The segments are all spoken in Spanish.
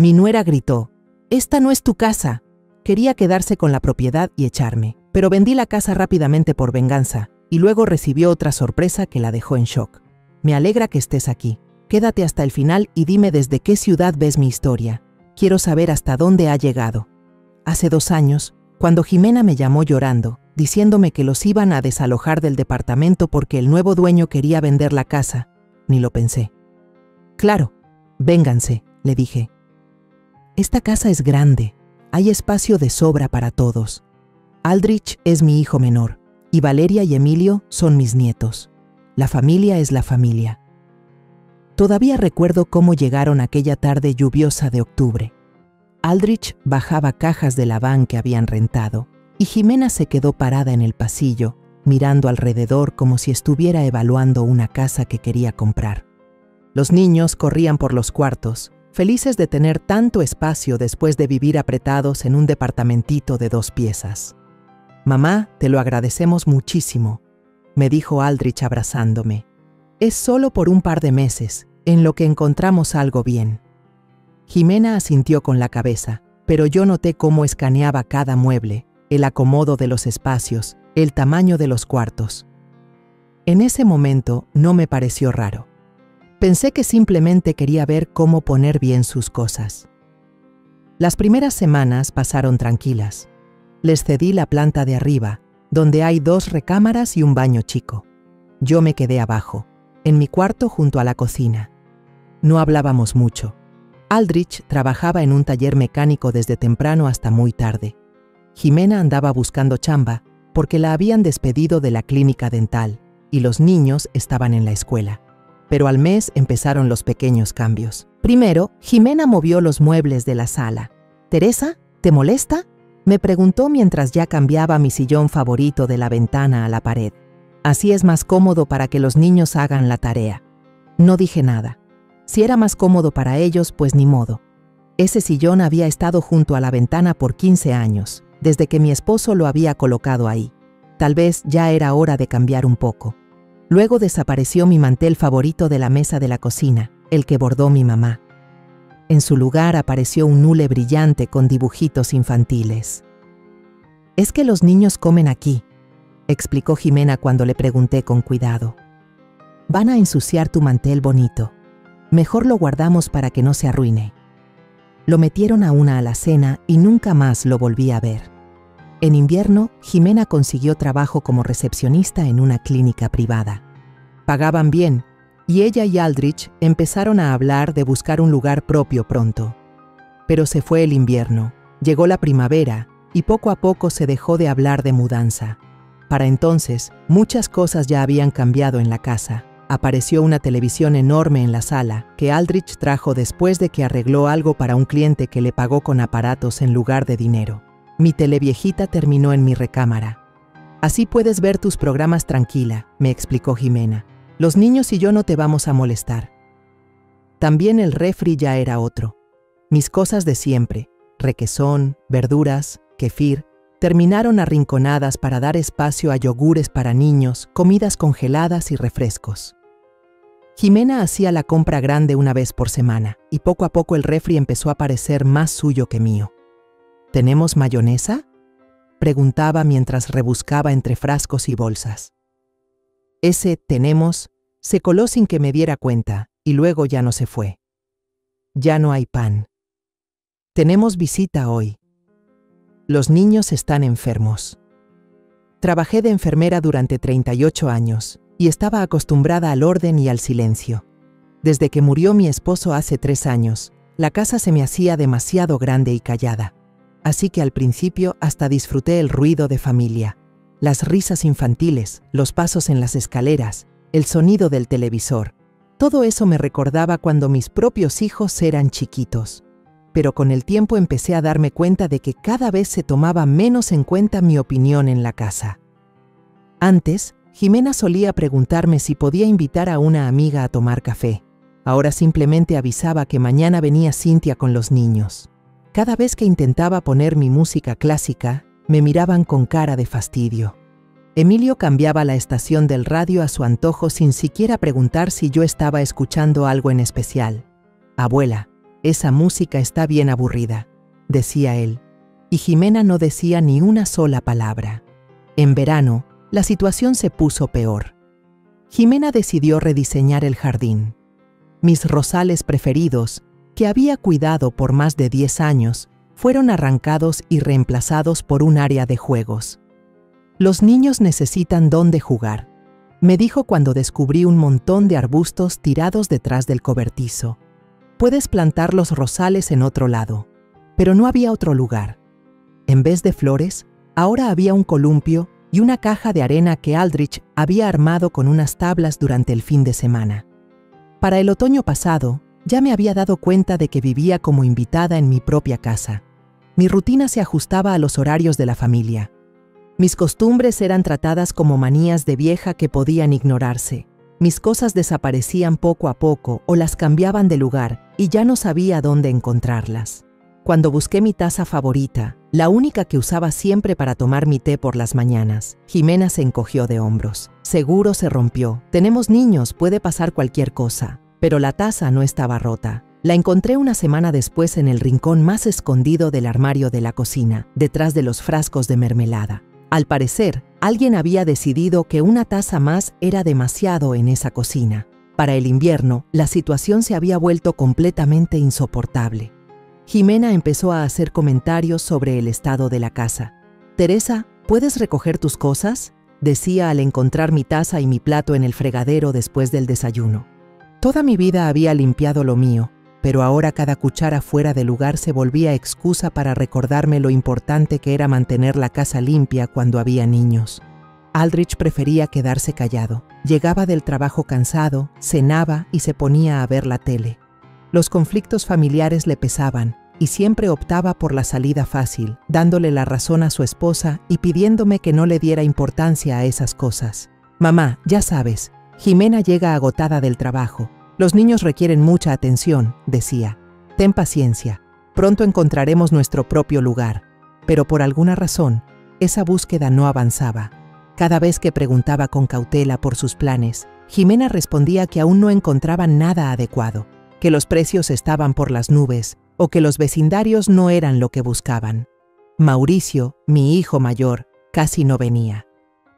Mi nuera gritó: «¡Esta no es tu casa!». Quería quedarse con la propiedad y echarme, pero vendí la casa rápidamente por venganza, y luego recibió otra sorpresa que la dejó en shock. «Me alegra que estés aquí. Quédate hasta el final y dime desde qué ciudad ves mi historia. Quiero saber hasta dónde ha llegado». Hace 2 años, cuando Jimena me llamó llorando, diciéndome que los iban a desalojar del departamento porque el nuevo dueño quería vender la casa, ni lo pensé. «Claro, vénganse», le dije. «Esta casa es grande, hay espacio de sobra para todos. Aldrich es mi hijo menor, y Valeria y Emilio son mis nietos. La familia es la familia». Todavía recuerdo cómo llegaron aquella tarde lluviosa de octubre. Aldrich bajaba cajas de la van que habían rentado, y Jimena se quedó parada en el pasillo, mirando alrededor como si estuviera evaluando una casa que quería comprar. Los niños corrían por los cuartos, felices de tener tanto espacio después de vivir apretados en un departamentito de 2 piezas. «Mamá, te lo agradecemos muchísimo», me dijo Aldrich abrazándome. «Es solo por un par de meses, en lo que encontramos algo bien». Jimena asintió con la cabeza, pero yo noté cómo escaneaba cada mueble, el acomodo de los espacios, el tamaño de los cuartos. En ese momento no me pareció raro. Pensé que simplemente quería ver cómo poner bien sus cosas. Las primeras semanas pasaron tranquilas. Les cedí la planta de arriba, donde hay 2 recámaras y un baño chico. Yo me quedé abajo, en mi cuarto junto a la cocina. No hablábamos mucho. Aldrich trabajaba en un taller mecánico desde temprano hasta muy tarde. Jimena andaba buscando chamba porque la habían despedido de la clínica dental y los niños estaban en la escuela. Pero al mes empezaron los pequeños cambios. Primero, Jimena movió los muebles de la sala. «¿Teresa, te molesta?», me preguntó mientras ya cambiaba mi sillón favorito de la ventana a la pared. «Así es más cómodo para que los niños hagan la tarea». No dije nada. Si era más cómodo para ellos, pues ni modo. Ese sillón había estado junto a la ventana por 15 años, desde que mi esposo lo había colocado ahí. Tal vez ya era hora de cambiar un poco. Luego desapareció mi mantel favorito de la mesa de la cocina, el que bordó mi mamá. En su lugar apareció un hule brillante con dibujitos infantiles. «Es que los niños comen aquí», explicó Jimena cuando le pregunté con cuidado. «Van a ensuciar tu mantel bonito. Mejor lo guardamos para que no se arruine». Lo metieron a una alacena y nunca más lo volví a ver. En invierno, Jimena consiguió trabajo como recepcionista en una clínica privada. Pagaban bien, y ella y Aldrich empezaron a hablar de buscar un lugar propio pronto. Pero se fue el invierno, llegó la primavera, y poco a poco se dejó de hablar de mudanza. Para entonces, muchas cosas ya habían cambiado en la casa. Apareció una televisión enorme en la sala, que Aldrich trajo después de que arregló algo para un cliente que le pagó con aparatos en lugar de dinero. Mi televiejita terminó en mi recámara. «Así puedes ver tus programas tranquila», me explicó Jimena. «Los niños y yo no te vamos a molestar». También el refri ya era otro. Mis cosas de siempre, requesón, verduras, kefir, terminaron arrinconadas para dar espacio a yogures para niños, comidas congeladas y refrescos. Jimena hacía la compra grande una vez por semana, y poco a poco el refri empezó a parecer más suyo que mío. «¿Tenemos mayonesa?», preguntaba mientras rebuscaba entre frascos y bolsas. Ese «tenemos» se coló sin que me diera cuenta, y luego ya no se fue. «Ya no hay pan». «Tenemos visita hoy». «Los niños están enfermos». Trabajé de enfermera durante 38 años y estaba acostumbrada al orden y al silencio. Desde que murió mi esposo hace 3 años, la casa se me hacía demasiado grande y callada. Así que al principio hasta disfruté el ruido de familia, las risas infantiles, los pasos en las escaleras, el sonido del televisor. Todo eso me recordaba cuando mis propios hijos eran chiquitos. Pero con el tiempo empecé a darme cuenta de que cada vez se tomaba menos en cuenta mi opinión en la casa. Antes, Jimena solía preguntarme si podía invitar a una amiga a tomar café. Ahora simplemente avisaba que mañana venía Cintia con los niños. Cada vez que intentaba poner mi música clásica, me miraban con cara de fastidio. Emilio cambiaba la estación del radio a su antojo sin siquiera preguntar si yo estaba escuchando algo en especial. «Abuela, Esa música está bien aburrida, decía él, y Jimena no decía ni una sola palabra. En verano, la situación se puso peor. Jimena decidió rediseñar el jardín. Mis rosales preferidos, que había cuidado por más de 10 años, fueron arrancados y reemplazados por un área de juegos. Los niños necesitan dónde jugar, me dijo cuando descubrí un montón de arbustos tirados detrás del cobertizo. Puedes plantar los rosales en otro lado, pero no había otro lugar. En vez de flores, ahora había un columpio y una caja de arena que Aldrich había armado con unas tablas durante el fin de semana. Para el otoño pasado, ya me había dado cuenta de que vivía como invitada en mi propia casa. Mi rutina se ajustaba a los horarios de la familia. Mis costumbres eran tratadas como manías de vieja que podían ignorarse. Mis cosas desaparecían poco a poco o las cambiaban de lugar y ya no sabía dónde encontrarlas. Cuando busqué mi taza favorita, la única que usaba siempre para tomar mi té por las mañanas, Jimena se encogió de hombros. Seguro se rompió. Tenemos niños, puede pasar cualquier cosa. Pero la taza no estaba rota. La encontré una semana después en el rincón más escondido del armario de la cocina, detrás de los frascos de mermelada. Al parecer, alguien había decidido que una taza más era demasiado en esa cocina. Para el invierno, la situación se había vuelto completamente insoportable. Jimena empezó a hacer comentarios sobre el estado de la casa. «Teresa, ¿puedes recoger tus cosas?», decía al encontrar mi taza y mi plato en el fregadero después del desayuno. Toda mi vida había limpiado lo mío, pero ahora cada cuchara fuera de lugar se volvía excusa para recordarme lo importante que era mantener la casa limpia cuando había niños. Aldrich prefería quedarse callado. Llegaba del trabajo cansado, cenaba y se ponía a ver la tele. Los conflictos familiares le pesaban y siempre optaba por la salida fácil, dándole la razón a su esposa y pidiéndome que no le diera importancia a esas cosas. «Mamá, ya sabes, Jimena llega agotada del trabajo. Los niños requieren mucha atención», decía. «Ten paciencia, pronto encontraremos nuestro propio lugar». Pero por alguna razón, esa búsqueda no avanzaba. Cada vez que preguntaba con cautela por sus planes, Jimena respondía que aún no encontraban nada adecuado, que los precios estaban por las nubes o que los vecindarios no eran lo que buscaban. Mauricio, mi hijo mayor, casi no venía.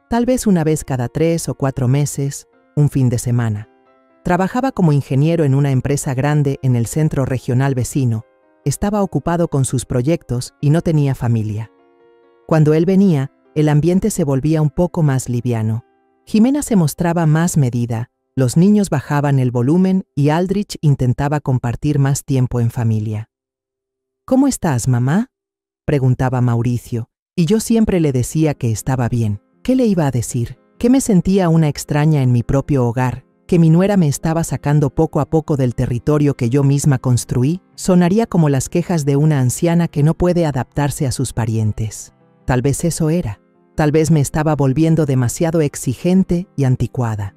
Tal vez una vez cada 3 o 4 meses, un fin de semana. Trabajaba como ingeniero en una empresa grande en el centro regional vecino. Estaba ocupado con sus proyectos y no tenía familia. Cuando él venía, el ambiente se volvía un poco más liviano. Jimena se mostraba más medida, los niños bajaban el volumen y Aldrich intentaba compartir más tiempo en familia. «¿Cómo estás, mamá?», preguntaba Mauricio, y yo siempre le decía que estaba bien. ¿Qué le iba a decir? Que me sentía una extraña en mi propio hogar, que mi nuera me estaba sacando poco a poco del territorio que yo misma construí. Sonaría como las quejas de una anciana que no puede adaptarse a sus parientes. Tal vez eso era. Tal vez me estaba volviendo demasiado exigente y anticuada.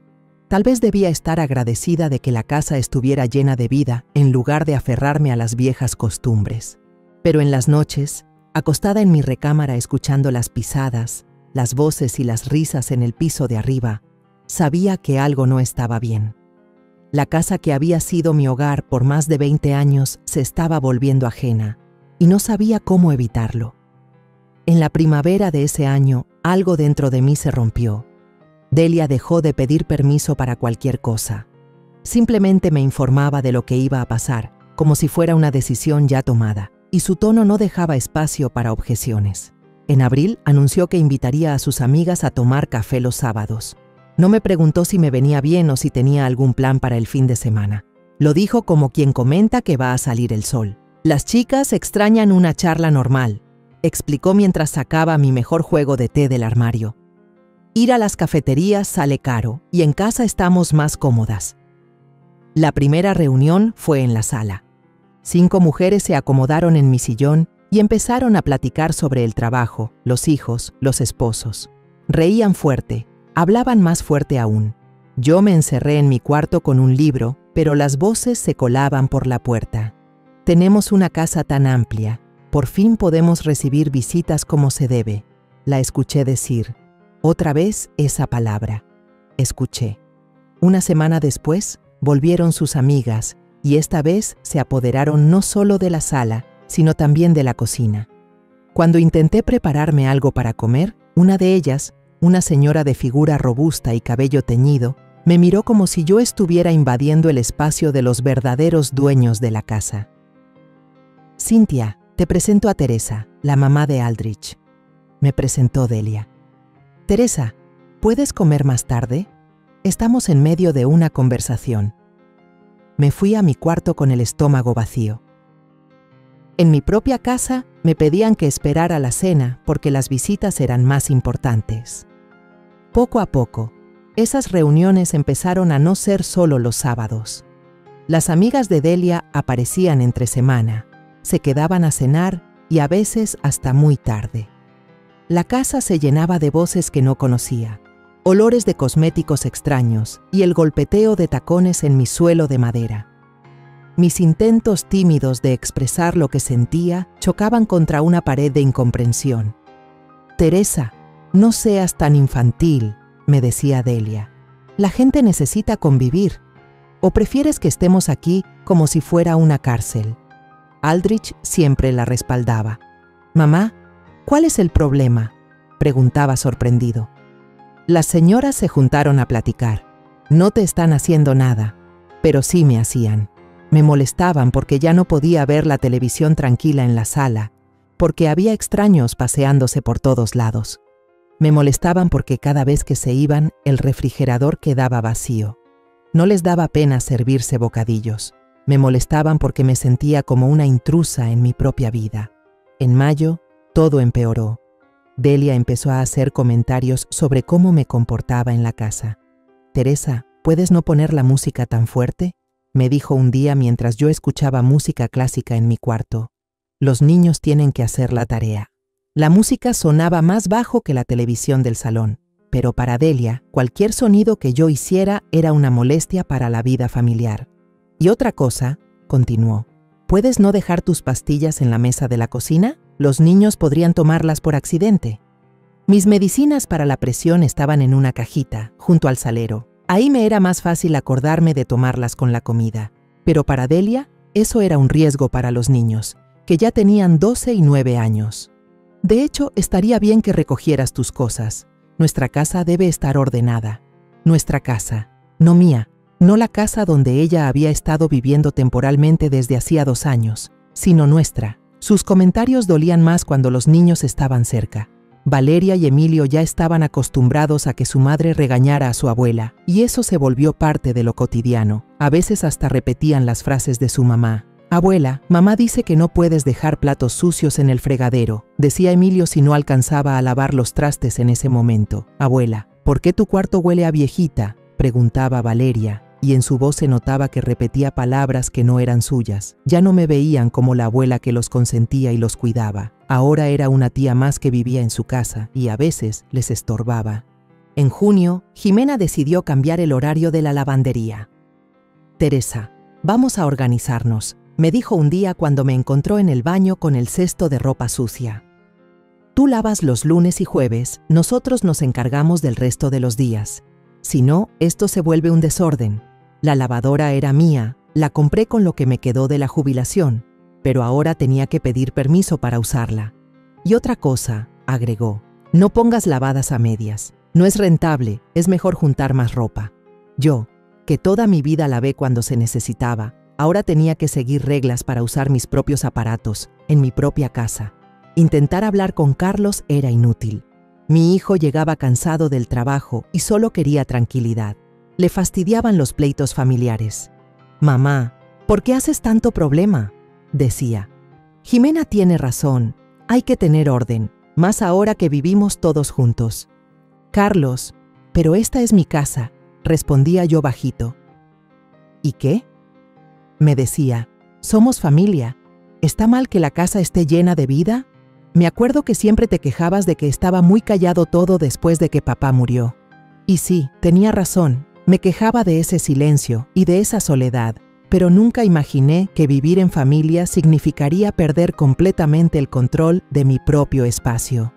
Tal vez debía estar agradecida de que la casa estuviera llena de vida en lugar de aferrarme a las viejas costumbres. Pero en las noches, acostada en mi recámara escuchando las pisadas, las voces y las risas en el piso de arriba, sabía que algo no estaba bien. La casa que había sido mi hogar por más de 20 años se estaba volviendo ajena, y no sabía cómo evitarlo. En la primavera de ese año, algo dentro de mí se rompió. Delia dejó de pedir permiso para cualquier cosa. Simplemente me informaba de lo que iba a pasar, como si fuera una decisión ya tomada, y su tono no dejaba espacio para objeciones. En abril anunció que invitaría a sus amigas a tomar café los sábados. No me preguntó si me venía bien o si tenía algún plan para el fin de semana. Lo dijo como quien comenta que va a salir el sol. «Las chicas extrañan una charla normal», explicó mientras sacaba mi mejor juego de té del armario. «Ir a las cafeterías sale caro y en casa estamos más cómodas». La primera reunión fue en la sala. 5 mujeres se acomodaron en mi sillón y empezaron a platicar sobre el trabajo, los hijos, los esposos. Reían fuerte, hablaban más fuerte aún. Yo me encerré en mi cuarto con un libro, pero las voces se colaban por la puerta. «Tenemos una casa tan amplia. Por fin podemos recibir visitas como se debe», la escuché decir. Otra vez esa palabra. Escuché. Una semana después, volvieron sus amigas y esta vez se apoderaron no solo de la sala, sino también de la cocina. Cuando intenté prepararme algo para comer, una de ellas, una señora de figura robusta y cabello teñido, me miró como si yo estuviera invadiendo el espacio de los verdaderos dueños de la casa. «Cynthia, te presento a Teresa, la mamá de Aldrich», me presentó Delia. «Teresa, ¿puedes comer más tarde? Estamos en medio de una conversación». Me fui a mi cuarto con el estómago vacío. En mi propia casa me pedían que esperara la cena porque las visitas eran más importantes. Poco a poco, esas reuniones empezaron a no ser solo los sábados. Las amigas de Delia aparecían entre semana, se quedaban a cenar y a veces hasta muy tarde. La casa se llenaba de voces que no conocía, olores de cosméticos extraños y el golpeteo de tacones en mi suelo de madera. Mis intentos tímidos de expresar lo que sentía chocaban contra una pared de incomprensión. «Teresa, no seas tan infantil», me decía Delia. «La gente necesita convivir. ¿O prefieres que estemos aquí como si fuera una cárcel?» Aldrich siempre la respaldaba. «Mamá, ¿cuál es el problema?», preguntaba sorprendido. Las señoras se juntaron a platicar. «No te están haciendo nada», pero sí me hacían. Me molestaban porque ya no podía ver la televisión tranquila en la sala, porque había extraños paseándose por todos lados. Me molestaban porque cada vez que se iban, el refrigerador quedaba vacío. No les daba pena servirse bocadillos. Me molestaban porque me sentía como una intrusa en mi propia vida. En mayo, todo empeoró. Delia empezó a hacer comentarios sobre cómo me comportaba en la casa. «Teresa, ¿puedes no poner la música tan fuerte?», me dijo un día mientras yo escuchaba música clásica en mi cuarto. «Los niños tienen que hacer la tarea». La música sonaba más bajo que la televisión del salón, pero para Delia, cualquier sonido que yo hiciera era una molestia para la vida familiar. «Y otra cosa», continuó, «¿puedes no dejar tus pastillas en la mesa de la cocina? Los niños podrían tomarlas por accidente». Mis medicinas para la presión estaban en una cajita, junto al salero. Ahí me era más fácil acordarme de tomarlas con la comida. Pero para Delia, eso era un riesgo para los niños, que ya tenían 12 y 9 años. «De hecho, estaría bien que recogieras tus cosas. Nuestra casa debe estar ordenada. Nuestra casa, no mía, no la casa donde ella había estado viviendo temporalmente desde hacía 2 años, sino nuestra». Sus comentarios dolían más cuando los niños estaban cerca. Valeria y Emilio ya estaban acostumbrados a que su madre regañara a su abuela, y eso se volvió parte de lo cotidiano. A veces hasta repetían las frases de su mamá. «Abuela, mamá dice que no puedes dejar platos sucios en el fregadero», decía Emilio si no alcanzaba a lavar los trastes en ese momento. «Abuela, ¿por qué tu cuarto huele a viejita?», preguntaba Valeria, y en su voz se notaba que repetía palabras que no eran suyas. Ya no me veían como la abuela que los consentía y los cuidaba. Ahora era una tía más que vivía en su casa y a veces les estorbaba. En junio, Jimena decidió cambiar el horario de la lavandería. «Teresa, vamos a organizarnos», me dijo un día cuando me encontró en el baño con el cesto de ropa sucia. «Tú lavas los lunes y jueves, nosotros nos encargamos del resto de los días. Si no, esto se vuelve un desorden. La lavadora era mía, la compré con lo que me quedó de la jubilación, pero ahora tenía que pedir permiso para usarla. Y otra cosa», agregó, «no pongas lavadas a medias. No es rentable, es mejor juntar más ropa». Yo, que toda mi vida lavé cuando se necesitaba, ahora tenía que seguir reglas para usar mis propios aparatos, en mi propia casa. Intentar hablar con Carlos era inútil. Mi hijo llegaba cansado del trabajo y solo quería tranquilidad. Le fastidiaban los pleitos familiares. «Mamá, ¿por qué haces tanto problema?», decía. «Jimena tiene razón, hay que tener orden, más ahora que vivimos todos juntos». «Carlos, pero esta es mi casa», respondía yo bajito. «¿Y qué?», me decía. «Somos familia. ¿Está mal que la casa esté llena de vida? Me acuerdo que siempre te quejabas de que estaba muy callado todo después de que papá murió». Y sí, tenía razón, me quejaba de ese silencio y de esa soledad, pero nunca imaginé que vivir en familia significaría perder completamente el control de mi propio espacio.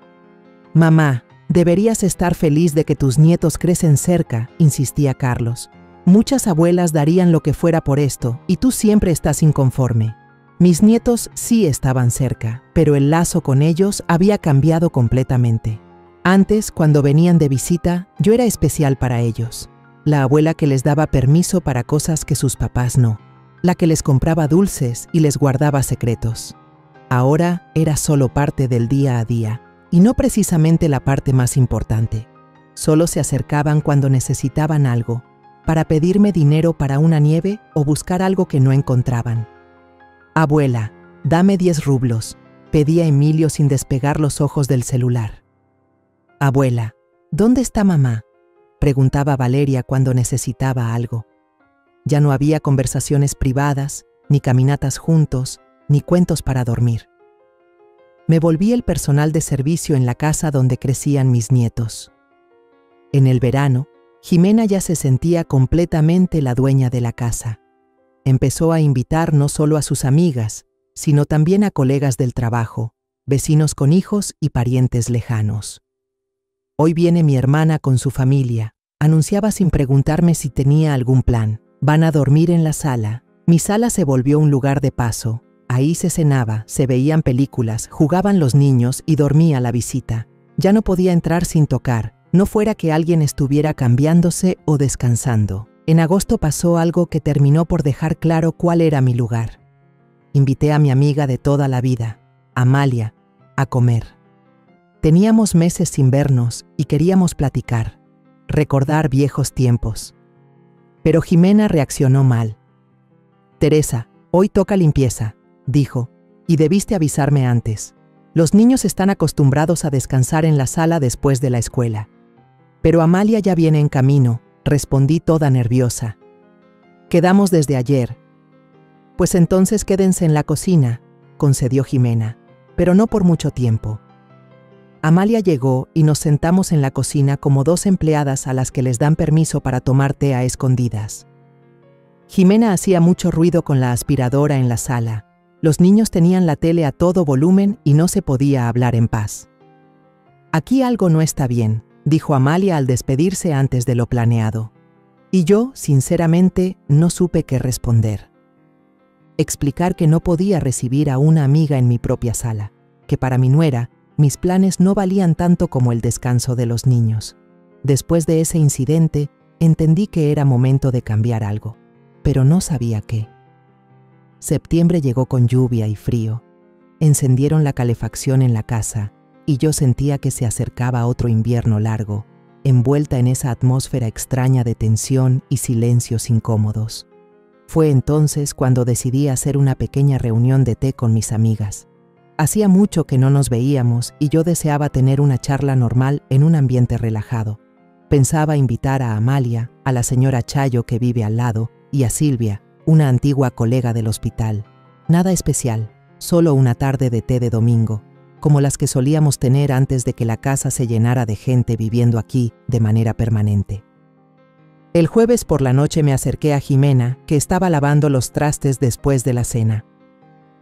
«Mamá, deberías estar feliz de que tus nietos crecen cerca», insistía Carlos. Muchas abuelas darían lo que fuera por esto, y tú siempre estás inconforme. Mis nietos sí estaban cerca, pero el lazo con ellos había cambiado completamente. Antes, cuando venían de visita, yo era especial para ellos. La abuela que les daba permiso para cosas que sus papás no. La que les compraba dulces y les guardaba secretos. Ahora era solo parte del día a día, y no precisamente la parte más importante. Solo se acercaban cuando necesitaban algo, para pedirme dinero para una nieve o buscar algo que no encontraban. «Abuela, dame 10 rublos», pedía Emilio sin despegar los ojos del celular. «Abuela, ¿dónde está mamá?», preguntaba Valeria cuando necesitaba algo. Ya no había conversaciones privadas, ni caminatas juntos, ni cuentos para dormir. Me volví el personal de servicio en la casa donde crecían mis nietos. En el verano, Jimena ya se sentía completamente la dueña de la casa. Empezó a invitar no solo a sus amigas, sino también a colegas del trabajo, vecinos con hijos y parientes lejanos. «Hoy viene mi hermana con su familia», anunciaba sin preguntarme si tenía algún plan. «Van a dormir en la sala». Mi sala se volvió un lugar de paso. Ahí se cenaba, se veían películas, jugaban los niños y dormía la visita. Ya no podía entrar sin tocar, no fuera que alguien estuviera cambiándose o descansando. En agosto pasó algo que terminó por dejar claro cuál era mi lugar. Invité a mi amiga de toda la vida, Amalia, a comer. Teníamos meses sin vernos y queríamos platicar, recordar viejos tiempos. Pero Jimena reaccionó mal. «Teresa, hoy toca limpieza», dijo, «y debiste avisarme antes. Los niños están acostumbrados a descansar en la sala después de la escuela». «Pero Amalia ya viene en camino», respondí toda nerviosa. «Quedamos desde ayer». «Pues entonces quédense en la cocina», concedió Jimena, «pero no por mucho tiempo». Amalia llegó y nos sentamos en la cocina como 2 empleadas a las que les dan permiso para tomar té a escondidas. Jimena hacía mucho ruido con la aspiradora en la sala. Los niños tenían la tele a todo volumen y no se podía hablar en paz. «Aquí algo no está bien», dijo Amalia al despedirse antes de lo planeado. Y yo, sinceramente, no supe qué responder. Explicar que no podía recibir a una amiga en mi propia sala, que para mi nuera, mis planes no valían tanto como el descanso de los niños. Después de ese incidente, entendí que era momento de cambiar algo, pero no sabía qué. Septiembre llegó con lluvia y frío. Encendieron la calefacción en la casa y yo sentía que se acercaba otro invierno largo, envuelta en esa atmósfera extraña de tensión y silencios incómodos. Fue entonces cuando decidí hacer una pequeña reunión de té con mis amigas. Hacía mucho que no nos veíamos y yo deseaba tener una charla normal en un ambiente relajado. Pensaba invitar a Amalia, a la señora Chayo que vive al lado, y a Silvia, una antigua colega del hospital. Nada especial, solo una tarde de té de domingo, como las que solíamos tener antes de que la casa se llenara de gente viviendo aquí de manera permanente. El jueves por la noche me acerqué a Jimena, que estaba lavando los trastes después de la cena.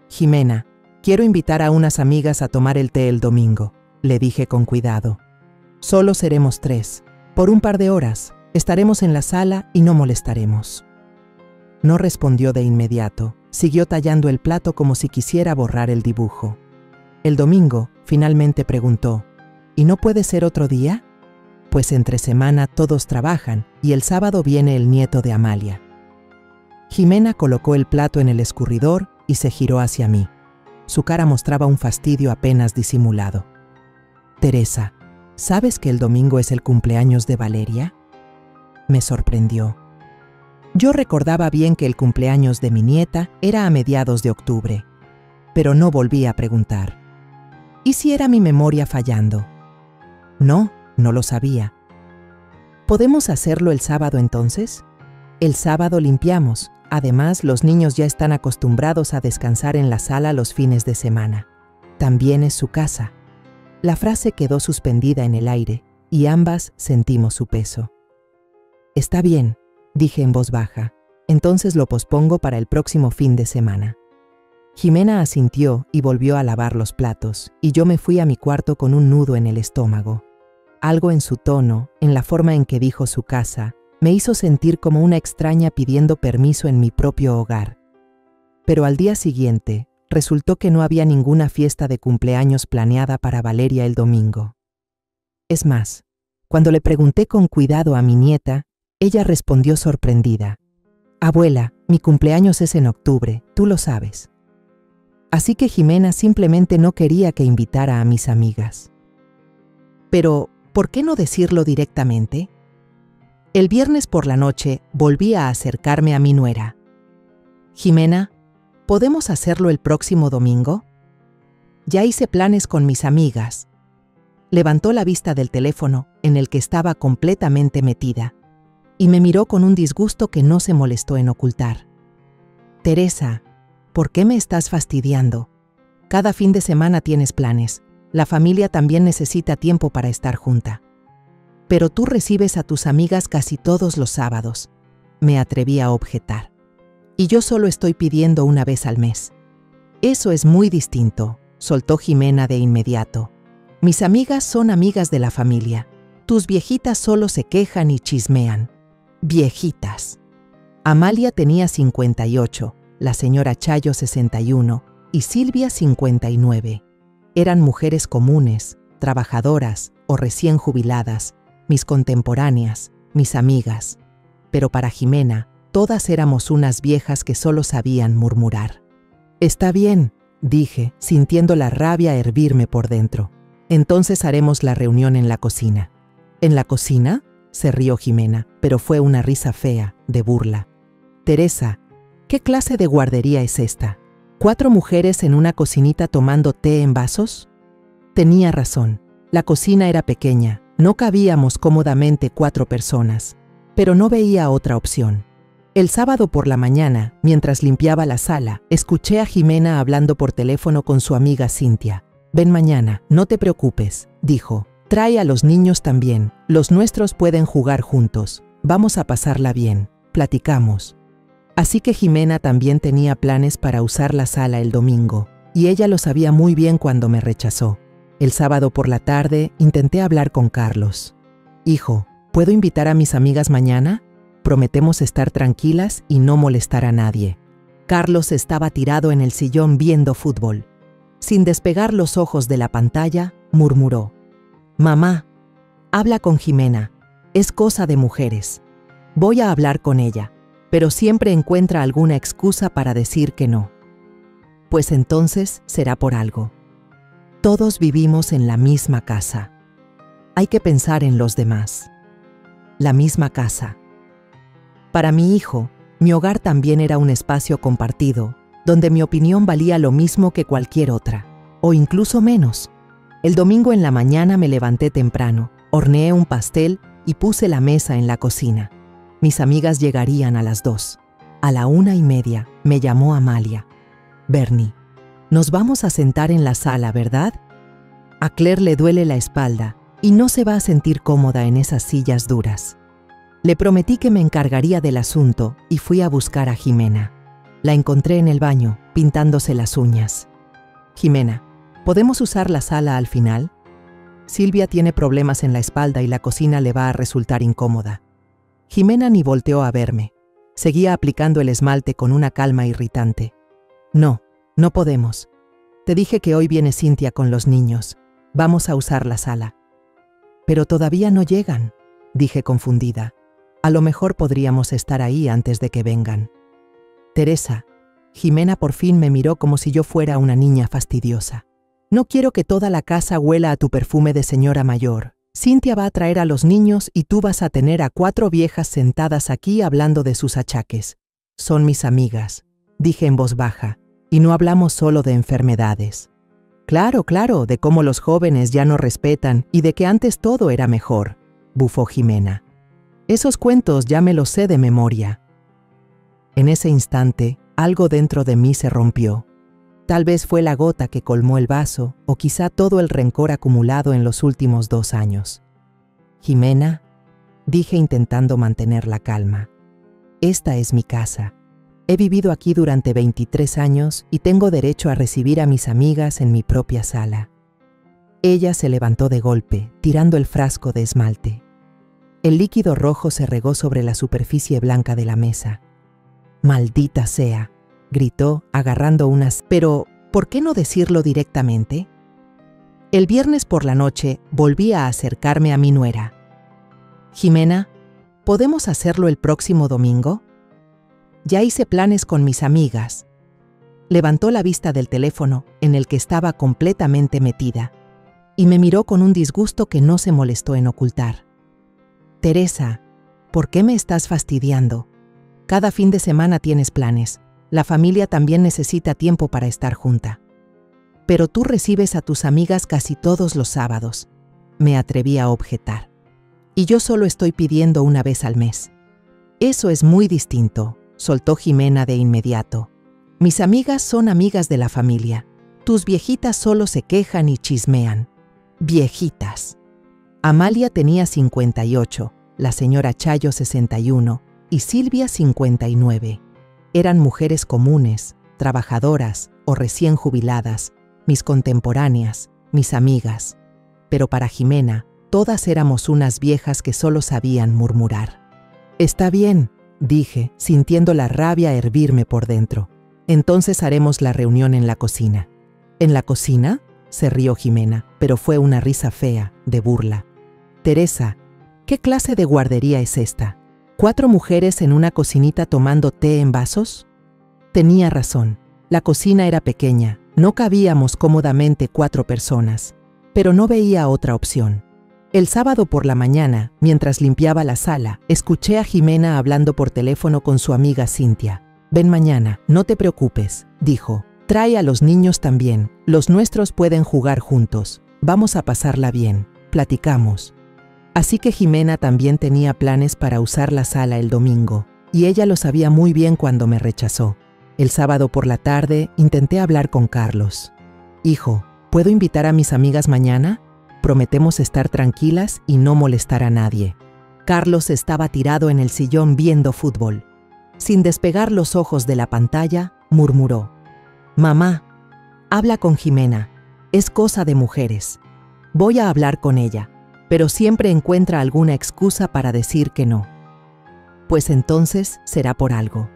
«Jimena, quiero invitar a unas amigas a tomar el té el domingo», le dije con cuidado. «Solo seremos 3. Por un par de horas. Estaremos en la sala y no molestaremos». No respondió de inmediato. Siguió tallando el plato como si quisiera borrar el dibujo. El domingo, finalmente preguntó, «¿Y no puede ser otro día?» Pues entre semana todos trabajan y el sábado viene el nieto de Amalia. Jimena colocó el plato en el escurridor y se giró hacia mí. Su cara mostraba un fastidio apenas disimulado. «Teresa, ¿sabes que el domingo es el cumpleaños de Valeria?» Me sorprendió. Yo recordaba bien que el cumpleaños de mi nieta era a mediados de octubre, pero no volví a preguntar. ¿Y si era mi memoria fallando? No, no lo sabía. ¿Podemos hacerlo el sábado entonces? El sábado limpiamos. Además, los niños ya están acostumbrados a descansar en la sala los fines de semana. También es su casa. La frase quedó suspendida en el aire y ambas sentimos su peso. «Está bien», dije en voz baja. «Entonces lo pospongo para el próximo fin de semana». Jimena asintió y volvió a lavar los platos, y yo me fui a mi cuarto con un nudo en el estómago. Algo en su tono, en la forma en que dijo su casa, Me hizo sentir como una extraña pidiendo permiso en mi propio hogar. Pero al día siguiente, resultó que no había ninguna fiesta de cumpleaños planeada para Valeria el domingo. Es más, cuando le pregunté con cuidado a mi nieta, ella respondió sorprendida: «Abuela, mi cumpleaños es en octubre, tú lo sabes». Así que Jimena simplemente no quería que invitara a mis amigas. Pero, ¿por qué no decirlo directamente? El viernes por la noche volví a acercarme a mi nuera. «Jimena, ¿podemos hacerlo el próximo domingo? Ya hice planes con mis amigas». Levantó la vista del teléfono, en el que estaba completamente metida, y me miró con un disgusto que no se molestó en ocultar. «Teresa, ¿por qué me estás fastidiando? Cada fin de semana tienes planes. La familia también necesita tiempo para estar junta. Pero tú recibes a tus amigas casi todos los sábados», me atreví a objetar. «Y yo solo estoy pidiendo una vez al mes». «Eso es muy distinto», soltó Jimena de inmediato. «Mis amigas son amigas de la familia. Tus viejitas solo se quejan y chismean». «Viejitas». Amalia tenía 58, la señora Chayo 61 y Silvia 59. Eran mujeres comunes, trabajadoras o recién jubiladas, mis contemporáneas, mis amigas. Pero para Jimena, todas éramos unas viejas que solo sabían murmurar. «Está bien», dije, sintiendo la rabia hervirme por dentro. «Entonces haremos la reunión en la cocina». «¿En la cocina?», se rió Jimena, pero fue una risa fea, de burla. «Teresa, ¿qué clase de guardería es esta? ¿4 mujeres en una cocinita tomando té en vasos?». Tenía razón, la cocina era pequeña, no cabíamos cómodamente 4 personas, pero no veía otra opción. El sábado por la mañana, mientras limpiaba la sala, escuché a Jimena hablando por teléfono con su amiga Cintia. «Ven mañana, no te preocupes», dijo. «Trae a los niños también, los nuestros pueden jugar juntos. Vamos a pasarla bien, platicamos». Así que Jimena también tenía planes para usar la sala el domingo, y ella lo sabía muy bien cuando me rechazó. El sábado por la tarde intenté hablar con Carlos. «Hijo, ¿puedo invitar a mis amigas mañana? Prometemos estar tranquilas y no molestar a nadie». Carlos estaba tirado en el sillón viendo fútbol. Sin despegar los ojos de la pantalla, murmuró: «Mamá, habla con Jimena. Es cosa de mujeres. Voy a hablar con ella», pero siempre encuentra alguna excusa para decir que no. Pues entonces será por algo. Todos vivimos en la misma casa. Hay que pensar en los demás. La misma casa. Para mi hijo, mi hogar también era un espacio compartido, donde mi opinión valía lo mismo que cualquier otra, o incluso menos. El domingo en la mañana me levanté temprano, horneé un pastel y puse la mesa en la cocina. Mis amigas llegarían a las 2. A la 1:30 me llamó Amalia. «Bernie, nos vamos a sentar en la sala, ¿verdad? A Claire le duele la espalda y no se va a sentir cómoda en esas sillas duras». Le prometí que me encargaría del asunto y fui a buscar a Jimena. La encontré en el baño, pintándose las uñas. «Jimena, ¿podemos usar la sala al final? Silvia tiene problemas en la espalda y la cocina le va a resultar incómoda». Jimena ni volteó a verme. Seguía aplicando el esmalte con una calma irritante. «No, no podemos. Te dije que hoy viene Cintia con los niños. Vamos a usar la sala». «Pero todavía no llegan», dije confundida. «A lo mejor podríamos estar ahí antes de que vengan». «Teresa», Jimena por fin me miró como si yo fuera una niña fastidiosa. «No quiero que toda la casa huela a tu perfume de señora mayor. Cintia va a traer a los niños y tú vas a tener a 4 viejas sentadas aquí hablando de sus achaques. Son mis amigas», dije en voz baja, «y no hablamos solo de enfermedades». «Claro, claro, de cómo los jóvenes ya no respetan y de que antes todo era mejor», bufó Jimena. «Esos cuentos ya me los sé de memoria». En ese instante, algo dentro de mí se rompió. Tal vez fue la gota que colmó el vaso, o quizá todo el rencor acumulado en los últimos 2 años. «Jimena», dije intentando mantener la calma, «esta es mi casa. He vivido aquí durante 23 años y tengo derecho a recibir a mis amigas en mi propia sala». Ella se levantó de golpe, tirando el frasco de esmalte. El líquido rojo se regó sobre la superficie blanca de la mesa. «Maldita sea», gritó, agarrando unas... «Pero, ¿por qué no decirlo directamente?» El viernes por la noche volví a acercarme a mi nuera. «Jimena, ¿podemos hacerlo el próximo domingo?» «Ya hice planes con mis amigas». Levantó la vista del teléfono, en el que estaba completamente metida, y me miró con un disgusto que no se molestó en ocultar. «Teresa, ¿por qué me estás fastidiando? Cada fin de semana tienes planes. La familia también necesita tiempo para estar junta. Pero tú recibes a tus amigas casi todos los sábados», me atreví a objetar. «Y yo solo estoy pidiendo una vez al mes». «Eso es muy distinto», soltó Jimena de inmediato. «Mis amigas son amigas de la familia. Tus viejitas solo se quejan y chismean». «Viejitas». Amalia tenía 58, la señora Chayo 61 y Silvia 59. Eran mujeres comunes, trabajadoras o recién jubiladas, mis contemporáneas, mis amigas. Pero para Jimena, todas éramos unas viejas que solo sabían murmurar. «Está bien», dije, sintiendo la rabia hervirme por dentro. «Entonces haremos la reunión en la cocina». «¿En la cocina?», se rió Jimena, pero fue una risa fea, de burla. «Teresa, ¿qué clase de guardería es esta? ¿4 mujeres en una cocinita tomando té en vasos?» Tenía razón. La cocina era pequeña, no cabíamos cómodamente 4 personas, pero no veía otra opción. El sábado por la mañana, mientras limpiaba la sala, escuché a Jimena hablando por teléfono con su amiga Cintia. «Ven mañana, no te preocupes», dijo. «Trae a los niños también, los nuestros pueden jugar juntos. Vamos a pasarla bien, platicamos». Así que Jimena también tenía planes para usar la sala el domingo, y ella lo sabía muy bien cuando me rechazó. El sábado por la tarde intenté hablar con Carlos. «Hijo, ¿puedo invitar a mis amigas mañana? Prometemos estar tranquilas y no molestar a nadie». Carlos estaba tirado en el sillón viendo fútbol. Sin despegar los ojos de la pantalla, murmuró: «Mamá, habla con Jimena. Es cosa de mujeres. Voy a hablar con ella, pero siempre encuentra alguna excusa para decir que no. Pues entonces será por algo.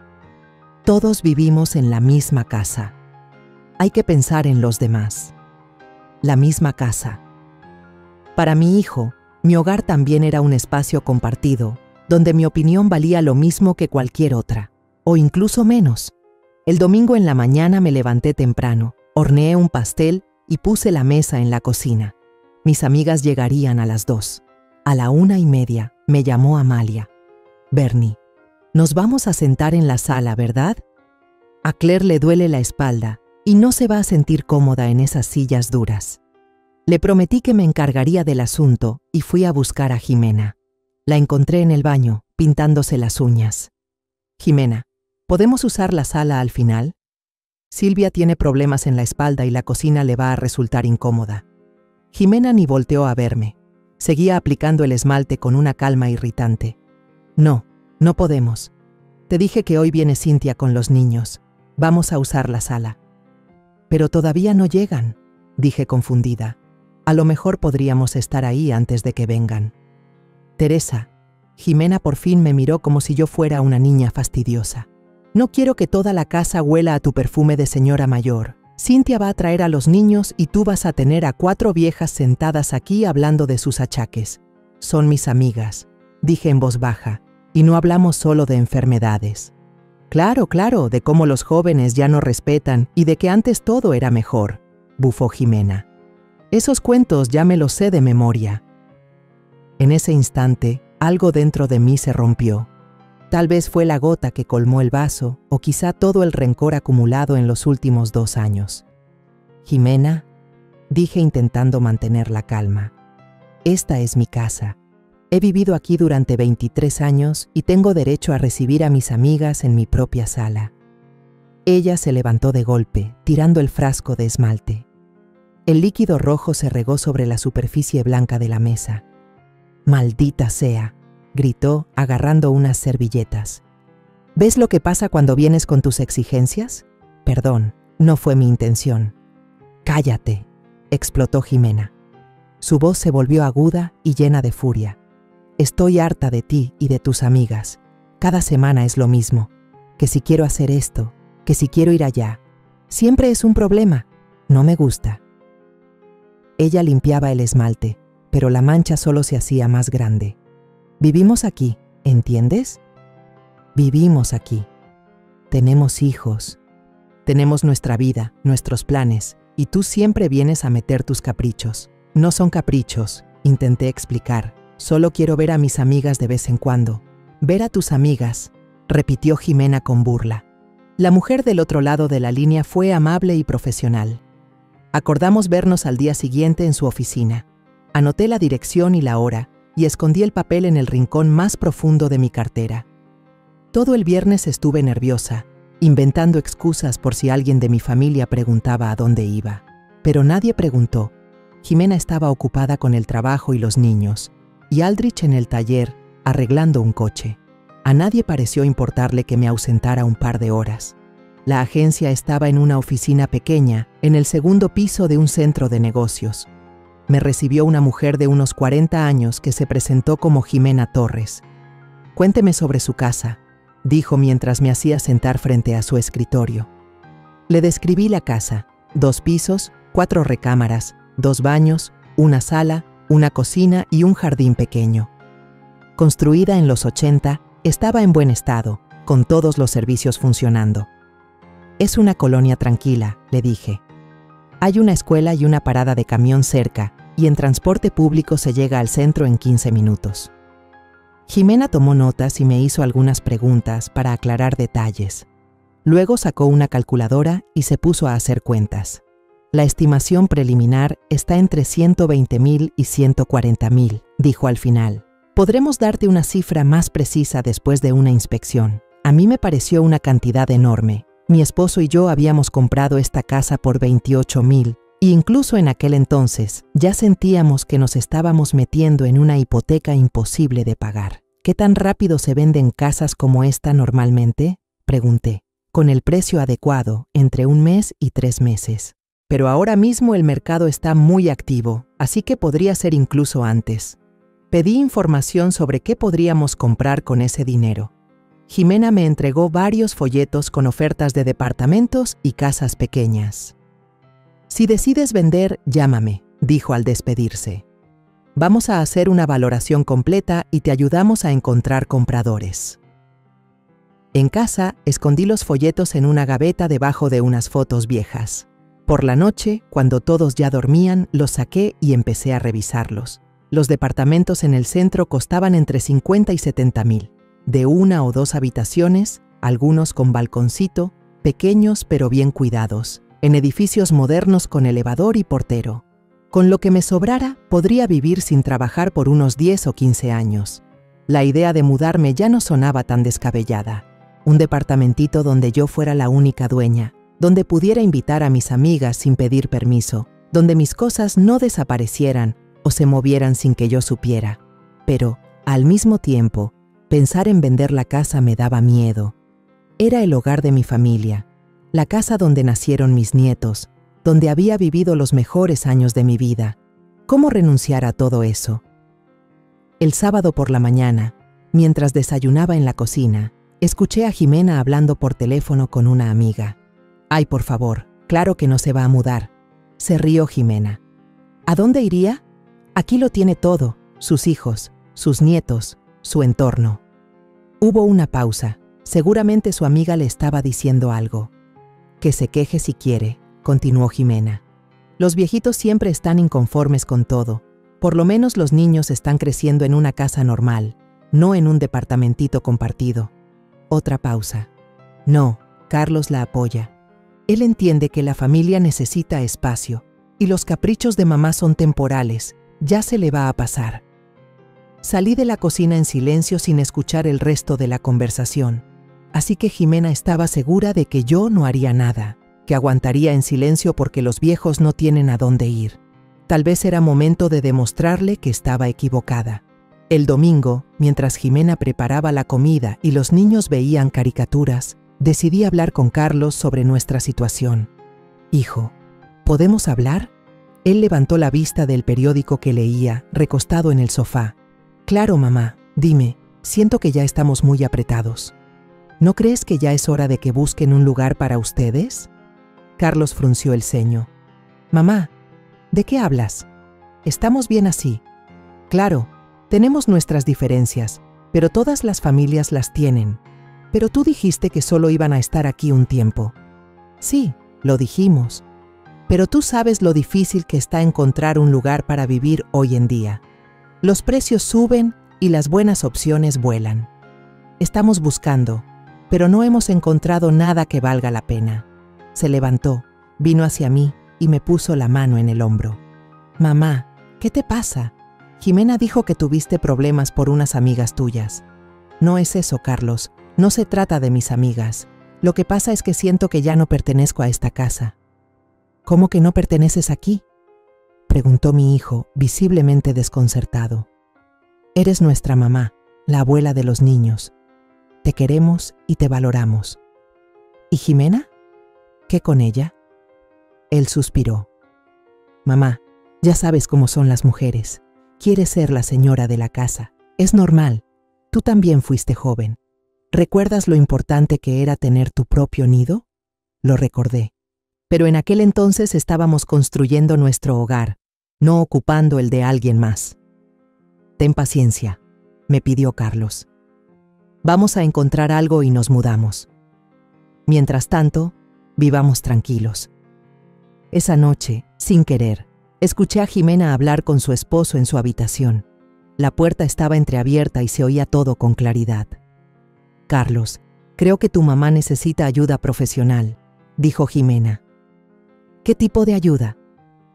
Todos vivimos en la misma casa. Hay que pensar en los demás. La misma casa. Para mi hijo, mi hogar también era un espacio compartido, donde mi opinión valía lo mismo que cualquier otra, o incluso menos. El domingo en la mañana me levanté temprano, horneé un pastel y puse la mesa en la cocina. Mis amigas llegarían a las 2. A la 1:30 me llamó Amalia. «Bernie, nos vamos a sentar en la sala, ¿verdad? A Claire le duele la espalda y no se va a sentir cómoda en esas sillas duras». Le prometí que me encargaría del asunto y fui a buscar a Jimena. La encontré en el baño, pintándose las uñas. «Jimena, ¿podemos usar la sala al final? Silvia tiene problemas en la espalda y la cocina le va a resultar incómoda». Jimena ni volteó a verme. Seguía aplicando el esmalte con una calma irritante. «No, no podemos. Te dije que hoy viene Cintia con los niños. Vamos a usar la sala». «Pero todavía no llegan», dije confundida. «A lo mejor podríamos estar ahí antes de que vengan». «Teresa», Jimena por fin me miró como si yo fuera una niña fastidiosa. «No quiero que toda la casa huela a tu perfume de señora mayor. Cintia va a traer a los niños y tú vas a tener a 4 viejas sentadas aquí hablando de sus achaques. Son mis amigas», dije en voz baja, «y no hablamos solo de enfermedades». «Claro, claro, de cómo los jóvenes ya no respetan y de que antes todo era mejor», bufó Jimena. «Esos cuentos ya me los sé de memoria». En ese instante, algo dentro de mí se rompió. Tal vez fue la gota que colmó el vaso, o quizá todo el rencor acumulado en los últimos 2 años. «Jimena», dije intentando mantener la calma, «esta es mi casa. He vivido aquí durante 23 años y tengo derecho a recibir a mis amigas en mi propia sala». Ella se levantó de golpe, tirando el frasco de esmalte. El líquido rojo se regó sobre la superficie blanca de la mesa. «Maldita sea», gritó, agarrando unas servilletas. «¿Ves lo que pasa cuando vienes con tus exigencias? Perdón, no fue mi intención». «Cállate», explotó Jimena. Su voz se volvió aguda y llena de furia. estoy harta de ti y de tus amigas. Cada semana es lo mismo. Que si quiero hacer esto, que si quiero ir allá. Siempre es un problema. No me gusta. Ella limpiaba el esmalte, pero la mancha solo se hacía más grande. Vivimos aquí, ¿entiendes? Vivimos aquí. Tenemos hijos. Tenemos nuestra vida, nuestros planes, y tú siempre vienes a meter tus caprichos. No son caprichos, intenté explicar. Solo quiero ver a mis amigas de vez en cuando. Ver a tus amigas, repitió Jimena con burla. La mujer del otro lado de la línea fue amable y profesional. Acordamos vernos al día siguiente en su oficina. Anoté la dirección y la hora y escondí el papel en el rincón más profundo de mi cartera. Todo el viernes estuve nerviosa, inventando excusas por si alguien de mi familia preguntaba a dónde iba. Pero nadie preguntó. Jimena estaba ocupada con el trabajo y los niños, y Aldrich en el taller, arreglando un coche. A nadie pareció importarle que me ausentara un par de horas. La agencia estaba en una oficina pequeña, en el segundo piso de un centro de negocios. Me recibió una mujer de unos 40 años que se presentó como Jimena Torres. Cuénteme sobre su casa, dijo mientras me hacía sentar frente a su escritorio. Le describí la casa: 2 pisos, 4 recámaras, 2 baños, una sala, una cocina y un jardín pequeño. Construida en los 80, estaba en buen estado, con todos los servicios funcionando. Es una colonia tranquila, le dije. Hay una escuela y una parada de camión cerca, y en transporte público se llega al centro en 15 minutos. Jimena tomó notas y me hizo algunas preguntas para aclarar detalles. Luego sacó una calculadora y se puso a hacer cuentas. La estimación preliminar está entre 120,000 y 140,000, dijo al final. Podremos darte una cifra más precisa después de una inspección. A mí me pareció una cantidad enorme. Mi esposo y yo habíamos comprado esta casa por 28,000, e incluso en aquel entonces ya sentíamos que nos estábamos metiendo en una hipoteca imposible de pagar. ¿Qué tan rápido se venden casas como esta normalmente?, pregunté. Con el precio adecuado, entre 1 mes y 3 meses. Pero ahora mismo el mercado está muy activo, así que podría ser incluso antes. Pedí información sobre qué podríamos comprar con ese dinero. Jimena me entregó varios folletos con ofertas de departamentos y casas pequeñas. Si decides vender, llámame, dijo al despedirse. Vamos a hacer una valoración completa y te ayudamos a encontrar compradores. En casa, escondí los folletos en una gaveta debajo de unas fotos viejas. Por la noche, cuando todos ya dormían, los saqué y empecé a revisarlos. Los departamentos en el centro costaban entre 50 y 70,000. De 1 o 2 habitaciones, algunos con balconcito, pequeños pero bien cuidados, en edificios modernos con elevador y portero. Con lo que me sobrara, podría vivir sin trabajar por unos 10 o 15 años. La idea de mudarme ya no sonaba tan descabellada. Un departamentito donde yo fuera la única dueña, donde pudiera invitar a mis amigas sin pedir permiso, donde mis cosas no desaparecieran o se movieran sin que yo supiera. Pero, al mismo tiempo, pensar en vender la casa me daba miedo. Era el hogar de mi familia, la casa donde nacieron mis nietos, donde había vivido los mejores años de mi vida. ¿Cómo renunciar a todo eso? El sábado por la mañana, mientras desayunaba en la cocina, escuché a Jimena hablando por teléfono con una amiga. «Ay, por favor, claro que no se va a mudar», se rió Jimena. ¿A dónde iría? Aquí lo tiene todo, sus hijos, sus nietos, su entorno. Hubo una pausa. Seguramente su amiga le estaba diciendo algo. Que se queje si quiere, continuó Jimena. Los viejitos siempre están inconformes con todo. Por lo menos los niños están creciendo en una casa normal, no en un departamentito compartido. Otra pausa. No, Carlos la apoya. Él entiende que la familia necesita espacio, y los caprichos de mamá son temporales, ya se le va a pasar. Salí de la cocina en silencio sin escuchar el resto de la conversación, así que Jimena estaba segura de que yo no haría nada, que aguantaría en silencio porque los viejos no tienen a dónde ir. Tal vez era momento de demostrarle que estaba equivocada. El domingo, mientras Jimena preparaba la comida y los niños veían caricaturas, decidí hablar con Carlos sobre nuestra situación. «Hijo, ¿podemos hablar?». Él levantó la vista del periódico que leía, recostado en el sofá. Claro, mamá, dime, siento que ya estamos muy apretados. ¿No crees que ya es hora de que busquen un lugar para ustedes? Carlos frunció el ceño. Mamá, ¿de qué hablas? Estamos bien así. Claro, tenemos nuestras diferencias, pero todas las familias las tienen. Pero tú dijiste que solo iban a estar aquí un tiempo. Sí, lo dijimos. Pero tú sabes lo difícil que está encontrar un lugar para vivir hoy en día. Los precios suben y las buenas opciones vuelan. Estamos buscando, pero no hemos encontrado nada que valga la pena. Se levantó, vino hacia mí y me puso la mano en el hombro. Mamá, ¿qué te pasa? Jimena dijo que tuviste problemas por unas amigas tuyas. No es eso, Carlos. No se trata de mis amigas. Lo que pasa es que siento que ya no pertenezco a esta casa. ¿Cómo que no perteneces aquí?, preguntó mi hijo, visiblemente desconcertado. Eres nuestra mamá, la abuela de los niños. Te queremos y te valoramos. ¿Y Jimena? ¿Qué con ella? Él suspiró. Mamá, ya sabes cómo son las mujeres. Quiere ser la señora de la casa. Es normal. Tú también fuiste joven. ¿Recuerdas lo importante que era tener tu propio nido? Lo recordé. Pero en aquel entonces estábamos construyendo nuestro hogar, no ocupando el de alguien más. Ten paciencia, me pidió Carlos. Vamos a encontrar algo y nos mudamos. Mientras tanto, vivamos tranquilos. Esa noche, sin querer, escuché a Jimena hablar con su esposo en su habitación. La puerta estaba entreabierta y se oía todo con claridad. Carlos, creo que tu mamá necesita ayuda profesional, dijo Jimena. ¿Qué tipo de ayuda?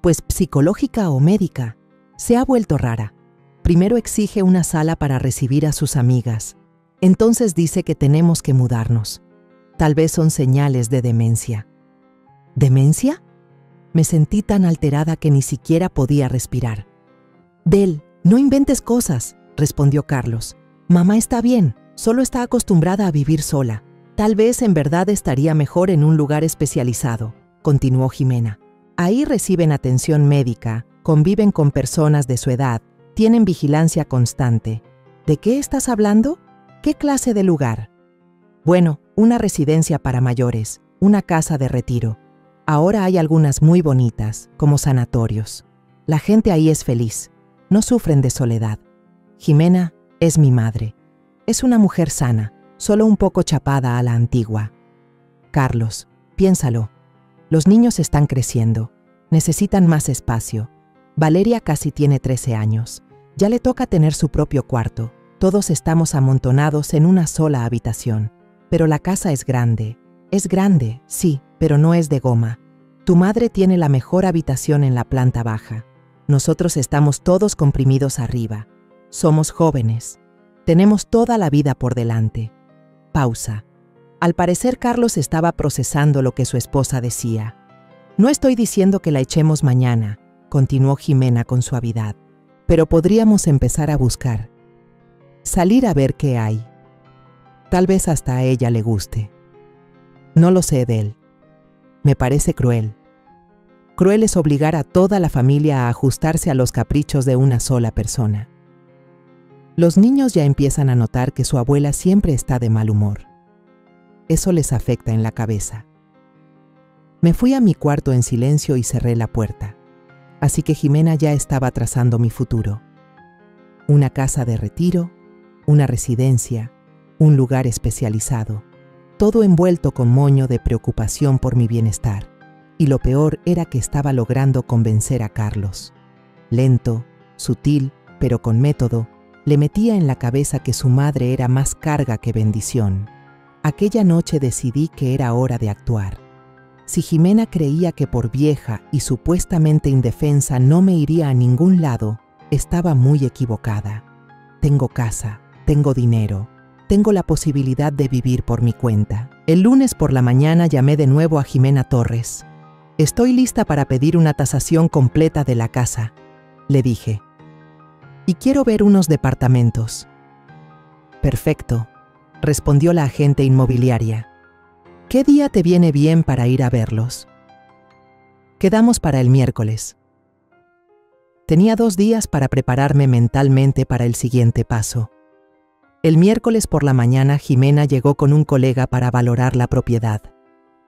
Pues psicológica o médica. Se ha vuelto rara. Primero exige una sala para recibir a sus amigas. Entonces dice que tenemos que mudarnos. Tal vez son señales de demencia. ¿Demencia? Me sentí tan alterada que ni siquiera podía respirar. Del, no inventes cosas, respondió Carlos. Mamá está bien, solo está acostumbrada a vivir sola. Tal vez en verdad estaría mejor en un lugar especializado, continuó Jimena. Ahí reciben atención médica, conviven con personas de su edad, tienen vigilancia constante. ¿De qué estás hablando? ¿Qué clase de lugar? Bueno, una residencia para mayores, una casa de retiro. Ahora hay algunas muy bonitas, como sanatorios. La gente ahí es feliz, no sufren de soledad. Jimena es mi madre. Es una mujer sana, solo un poco chapada a la antigua. Carlos, piénsalo. Los niños están creciendo, necesitan más espacio. Valeria casi tiene 13 años. Ya le toca tener su propio cuarto. Todos estamos amontonados en una sola habitación. Pero la casa es grande, sí, pero no es de goma. Tu madre tiene la mejor habitación en la planta baja. Nosotros estamos todos comprimidos arriba. Somos jóvenes. Tenemos toda la vida por delante. Pausa. Al parecer Carlos estaba procesando lo que su esposa decía. No estoy diciendo que la echemos mañana, continuó Jimena con suavidad, pero podríamos empezar a buscar. Salir a ver qué hay. Tal vez hasta a ella le guste. No lo sé de él. Me parece cruel. Cruel es obligar a toda la familia a ajustarse a los caprichos de una sola persona. Los niños ya empiezan a notar que su abuela siempre está de mal humor. Eso les afecta en la cabeza. Me fui a mi cuarto en silencio y cerré la puerta. Así que Jimena ya estaba trazando mi futuro. Una casa de retiro, una residencia, un lugar especializado, todo envuelto con moño de preocupación por mi bienestar. Y lo peor era que estaba logrando convencer a Carlos. Lento, sutil, pero con método, le metía en la cabeza que su madre era más carga que bendición. Aquella noche decidí que era hora de actuar. Si Jimena creía que por vieja y supuestamente indefensa no me iría a ningún lado, estaba muy equivocada. Tengo casa, tengo dinero, tengo la posibilidad de vivir por mi cuenta. El lunes por la mañana llamé de nuevo a Jimena Torres. Estoy lista para pedir una tasación completa de la casa, le dije. Y quiero ver unos departamentos. Perfecto, respondió la agente inmobiliaria. ¿Qué día te viene bien para ir a verlos? Quedamos para el miércoles. Tenía 2 días para prepararme mentalmente para el siguiente paso. El miércoles por la mañana, Jimena llegó con un colega para valorar la propiedad.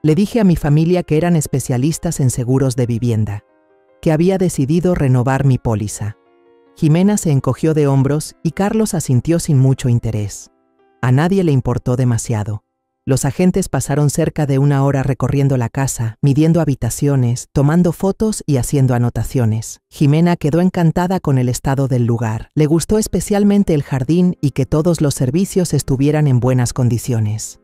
Le dije a mi familia que eran especialistas en seguros de vivienda, que había decidido renovar mi póliza. Jimena se encogió de hombros y Carlos asintió sin mucho interés. A nadie le importó demasiado. Los agentes pasaron cerca de 1 hora recorriendo la casa, midiendo habitaciones, tomando fotos y haciendo anotaciones. Jimena quedó encantada con el estado del lugar. Le gustó especialmente el jardín y que todos los servicios estuvieran en buenas condiciones.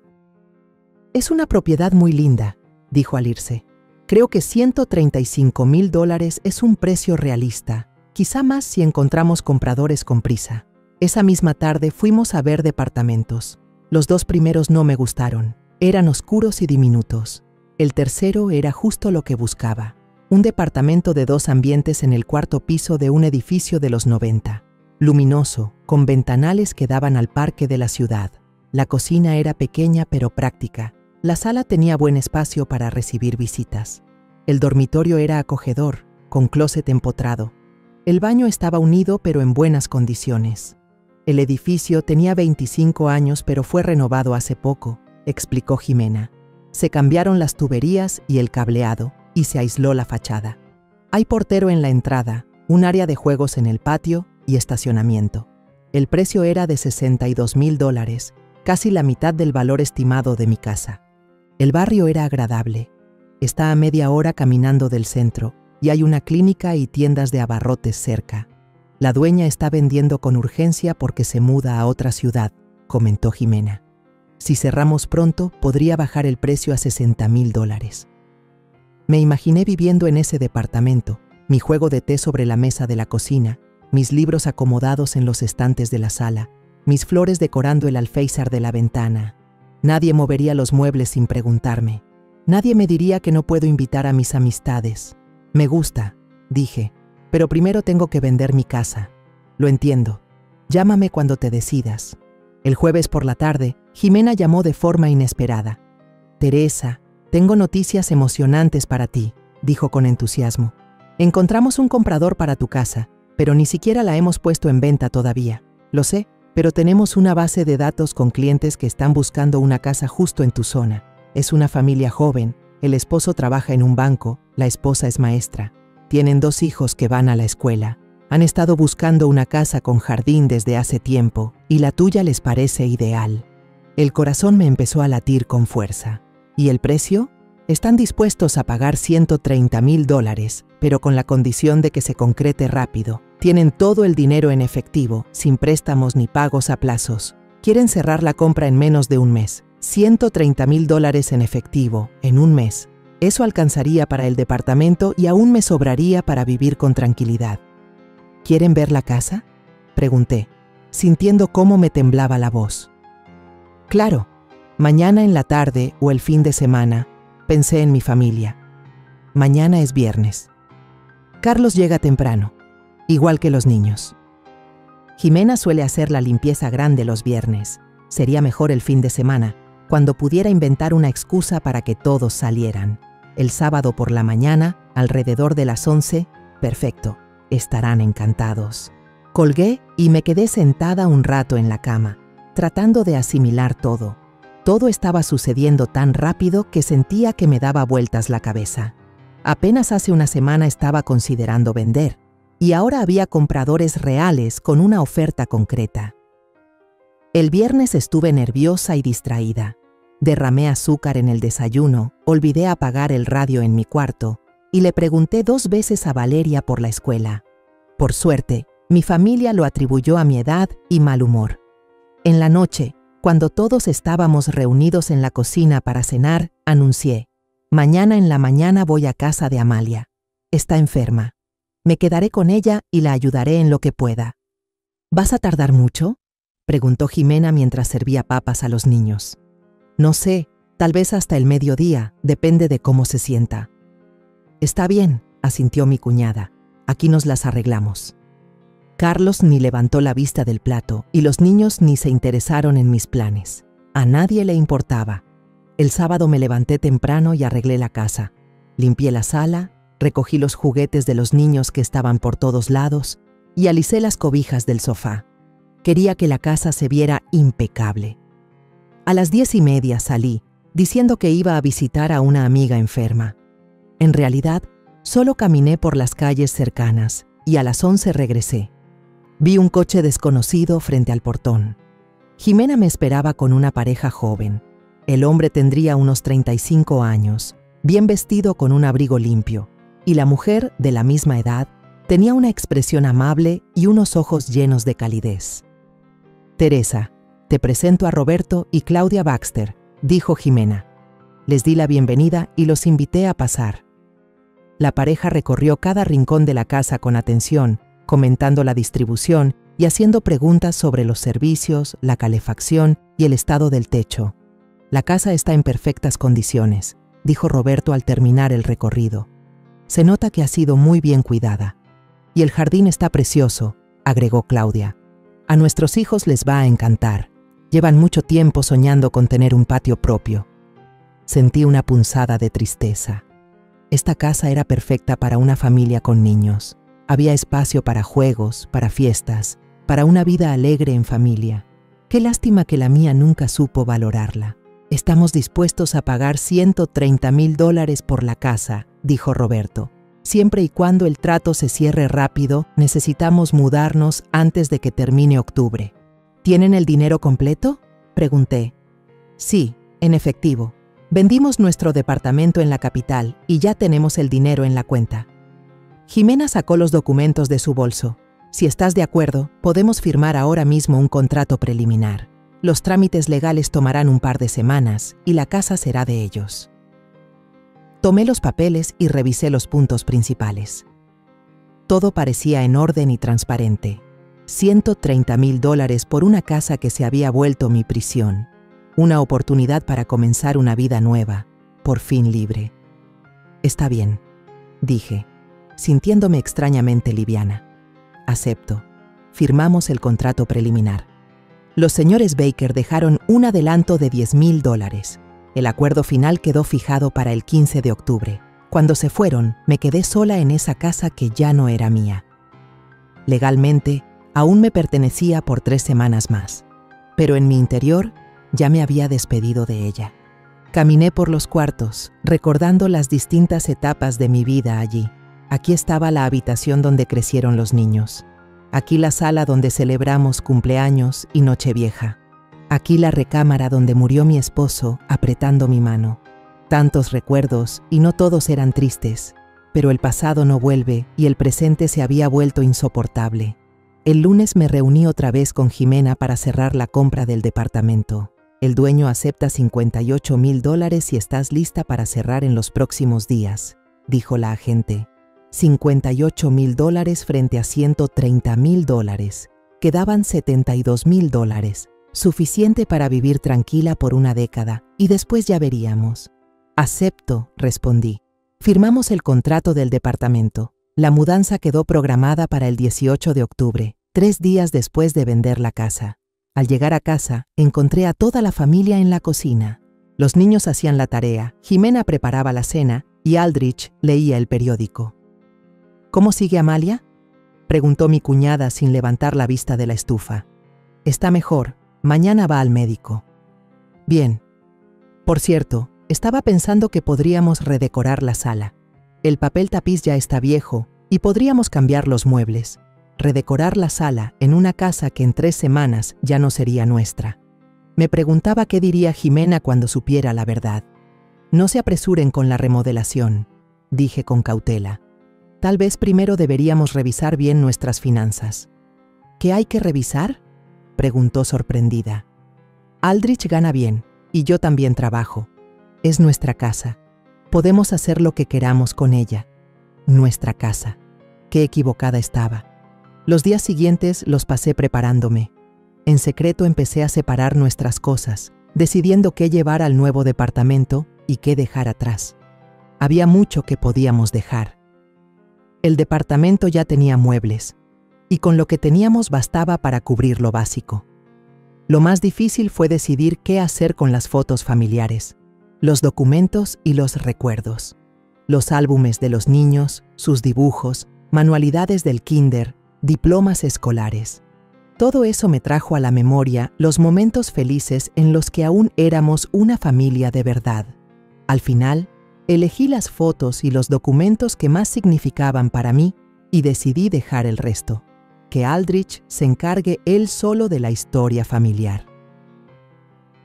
«Es una propiedad muy linda», dijo al irse. «Creo que $135,000 es un precio realista, quizá más si encontramos compradores con prisa». Esa misma tarde fuimos a ver departamentos. Los 2 primeros no me gustaron. Eran oscuros y diminutos. El tercero era justo lo que buscaba. Un departamento de 2 ambientes en el 4º piso de un edificio de los 90. Luminoso, con ventanales que daban al parque de la ciudad. La cocina era pequeña pero práctica. La sala tenía buen espacio para recibir visitas. El dormitorio era acogedor, con closet empotrado. El baño estaba unido pero en buenas condiciones. El edificio tenía 25 años pero fue renovado hace poco, explicó Jimena. Se cambiaron las tuberías y el cableado y se aisló la fachada. Hay portero en la entrada, un área de juegos en el patio y estacionamiento. El precio era de $62,000, casi la mitad del valor estimado de mi casa. El barrio era agradable. Está a media hora caminando del centro y hay una clínica y tiendas de abarrotes cerca. La dueña está vendiendo con urgencia porque se muda a otra ciudad, comentó Jimena. Si cerramos pronto, podría bajar el precio a $60,000. Me imaginé viviendo en ese departamento, mi juego de té sobre la mesa de la cocina, mis libros acomodados en los estantes de la sala, mis flores decorando el alféizar de la ventana. Nadie movería los muebles sin preguntarme. Nadie me diría que no puedo invitar a mis amistades. Me gusta, dije. Pero primero tengo que vender mi casa. Lo entiendo. Llámame cuando te decidas. El jueves por la tarde, Jimena llamó de forma inesperada. Teresa, tengo noticias emocionantes para ti, dijo con entusiasmo. Encontramos un comprador para tu casa, pero ni siquiera la hemos puesto en venta todavía. Lo sé, pero tenemos una base de datos con clientes que están buscando una casa justo en tu zona. Es una familia joven, el esposo trabaja en un banco, la esposa es maestra. Tienen 2 hijos que van a la escuela. Han estado buscando una casa con jardín desde hace tiempo y la tuya les parece ideal. El corazón me empezó a latir con fuerza. ¿Y el precio? Están dispuestos a pagar $130,000, pero con la condición de que se concrete rápido. Tienen todo el dinero en efectivo, sin préstamos ni pagos a plazos. Quieren cerrar la compra en menos de un mes. $130,000 en efectivo, en un mes. Eso alcanzaría para el departamento y aún me sobraría para vivir con tranquilidad. ¿Quieren ver la casa?, pregunté, sintiendo cómo me temblaba la voz. Claro, mañana en la tarde o el fin de semana, pensé en mi familia. Mañana es viernes. Carlos llega temprano, igual que los niños. Jimena suele hacer la limpieza grande los viernes. Sería mejor el fin de semana, cuando pudiera inventar una excusa para que todos salieran. El sábado por la mañana, alrededor de las 11, perfecto, estarán encantados. Colgué y me quedé sentada un rato en la cama, tratando de asimilar todo. Todo estaba sucediendo tan rápido que sentía que me daba vueltas la cabeza. Apenas hace una semana estaba considerando vender, y ahora había compradores reales con una oferta concreta. El viernes estuve nerviosa y distraída. Derramé azúcar en el desayuno, olvidé apagar el radio en mi cuarto y le pregunté 2 veces a Valeria por la escuela. Por suerte, mi familia lo atribuyó a mi edad y mal humor. En la noche, cuando todos estábamos reunidos en la cocina para cenar, anuncié: mañana en la mañana voy a casa de Amalia. Está enferma. Me quedaré con ella y la ayudaré en lo que pueda. ¿Vas a tardar mucho?, preguntó Jimena mientras servía papas a los niños. No sé, tal vez hasta el mediodía, depende de cómo se sienta. Está bien, asintió mi cuñada. Aquí nos las arreglamos. Carlos ni levantó la vista del plato y los niños ni se interesaron en mis planes. A nadie le importaba. El sábado me levanté temprano y arreglé la casa. Limpié la sala, Recogí los juguetes de los niños que estaban por todos lados y alicé las cobijas del sofá. Quería que la casa se viera impecable. A las 10:30 salí, diciendo que iba a visitar a una amiga enferma. En realidad, solo caminé por las calles cercanas y a las 11 regresé. Vi un coche desconocido frente al portón. Jimena me esperaba con una pareja joven. El hombre tendría unos 35 años, bien vestido con un abrigo limpio, y la mujer, de la misma edad, tenía una expresión amable y unos ojos llenos de calidez. «Teresa, te presento a Roberto y Claudia Baxter», dijo Jimena. Les di la bienvenida y los invité a pasar. La pareja recorrió cada rincón de la casa con atención, comentando la distribución y haciendo preguntas sobre los servicios, la calefacción y el estado del techo. «La casa está en perfectas condiciones», dijo Roberto al terminar el recorrido. «Se nota que ha sido muy bien cuidada. Y el jardín está precioso», agregó Claudia. «A nuestros hijos les va a encantar. Llevan mucho tiempo soñando con tener un patio propio». Sentí una punzada de tristeza. Esta casa era perfecta para una familia con niños. Había espacio para juegos, para fiestas, para una vida alegre en familia. Qué lástima que la mía nunca supo valorarla. «Estamos dispuestos a pagar $130,000 por la casa», dijo Roberto. «Siempre y cuando el trato se cierre rápido, necesitamos mudarnos antes de que termine octubre». «¿Tienen el dinero completo?», pregunté. «Sí, en efectivo. Vendimos nuestro departamento en la capital y ya tenemos el dinero en la cuenta». Jimena sacó los documentos de su bolso. «Si estás de acuerdo, podemos firmar ahora mismo un contrato preliminar. Los trámites legales tomarán un par de semanas y la casa será de ellos». Tomé los papeles y revisé los puntos principales. Todo parecía en orden y transparente. $130,000 por una casa que se había vuelto mi prisión. Una oportunidad para comenzar una vida nueva, por fin libre. «Está bien», dije, sintiéndome extrañamente liviana. «Acepto». Firmamos el contrato preliminar. Los señores Baker dejaron un adelanto de $10,000. El acuerdo final quedó fijado para el 15 de octubre. Cuando se fueron, me quedé sola en esa casa que ya no era mía. Legalmente, aún me pertenecía por 3 semanas más, pero en mi interior ya me había despedido de ella. Caminé por los cuartos, recordando las distintas etapas de mi vida allí. Aquí estaba la habitación donde crecieron los niños. Aquí la sala donde celebramos cumpleaños y Nochevieja. Aquí la recámara donde murió mi esposo apretando mi mano. Tantos recuerdos y no todos eran tristes, pero el pasado no vuelve y el presente se había vuelto insoportable. El lunes me reuní otra vez con Jimena para cerrar la compra del departamento. «El dueño acepta $58,000 y estás lista para cerrar en los próximos días», dijo la agente. $58,000 frente a $130,000. Quedaban $72,000, suficiente para vivir tranquila por una década, y después ya veríamos. «Acepto», respondí. Firmamos el contrato del departamento. La mudanza quedó programada para el 18 de octubre, 3 días después de vender la casa. Al llegar a casa, encontré a toda la familia en la cocina. Los niños hacían la tarea, Jimena preparaba la cena y Aldrich leía el periódico. «¿Cómo sigue Amalia?», preguntó mi cuñada sin levantar la vista de la estufa. «Está mejor. Mañana va al médico». «Bien. Por cierto, estaba pensando que podríamos redecorar la sala. El papel tapiz ya está viejo y podríamos cambiar los muebles. Redecorar la sala en una casa que en 3 semanas ya no sería nuestra». Me preguntaba qué diría Jimena cuando supiera la verdad. «No se apresuren con la remodelación», dije con cautela. «Tal vez primero deberíamos revisar bien nuestras finanzas». «¿Qué hay que revisar?», preguntó sorprendida. «Aldrich gana bien y yo también trabajo. Es nuestra casa. Podemos hacer lo que queramos con ella. Nuestra casa». Qué equivocada estaba. Los días siguientes los pasé preparándome. En secreto empecé a separar nuestras cosas, decidiendo qué llevar al nuevo departamento y qué dejar atrás. Había mucho que podíamos dejar. El departamento ya tenía muebles, y con lo que teníamos bastaba para cubrir lo básico. Lo más difícil fue decidir qué hacer con las fotos familiares, los documentos y los recuerdos. Los álbumes de los niños, sus dibujos, manualidades del kinder, diplomas escolares. Todo eso me trajo a la memoria los momentos felices en los que aún éramos una familia de verdad. Al final, elegí las fotos y los documentos que más significaban para mí y decidí dejar el resto. Que Aldrich se encargue él solo de la historia familiar.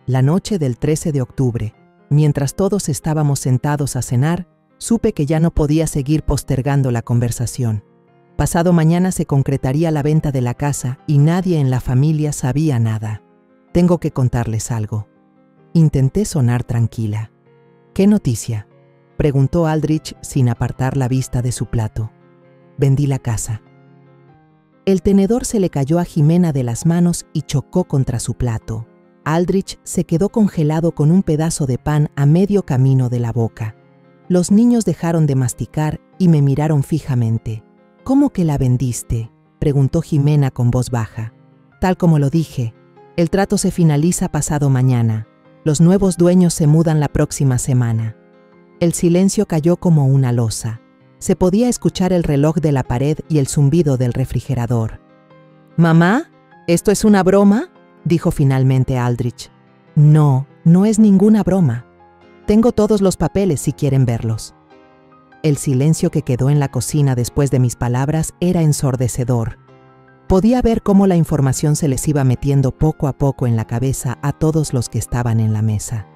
La noche del 13 de octubre, mientras todos estábamos sentados a cenar, supe que ya no podía seguir postergando la conversación. Pasado mañana se concretaría la venta de la casa y nadie en la familia sabía nada. Tengo que contarles algo. Intenté sonar tranquila. ¿Qué noticia?, preguntó Aldrich sin apartar la vista de su plato. Vendí la casa. El tenedor se le cayó a Jimena de las manos y chocó contra su plato. Aldrich se quedó congelado con un pedazo de pan a medio camino de la boca. Los niños dejaron de masticar y me miraron fijamente. ¿Cómo que la vendiste?, preguntó Jimena con voz baja. Tal como lo dije, el trato se finaliza pasado mañana. Los nuevos dueños se mudan la próxima semana. El silencio cayó como una losa. Se podía escuchar el reloj de la pared y el zumbido del refrigerador. «¿Mamá? ¿Esto es una broma?», dijo finalmente Aldrich. «No, no es ninguna broma. Tengo todos los papeles si quieren verlos». El silencio que quedó en la cocina después de mis palabras era ensordecedor. Podía ver cómo la información se les iba metiendo poco a poco en la cabeza a todos los que estaban en la mesa.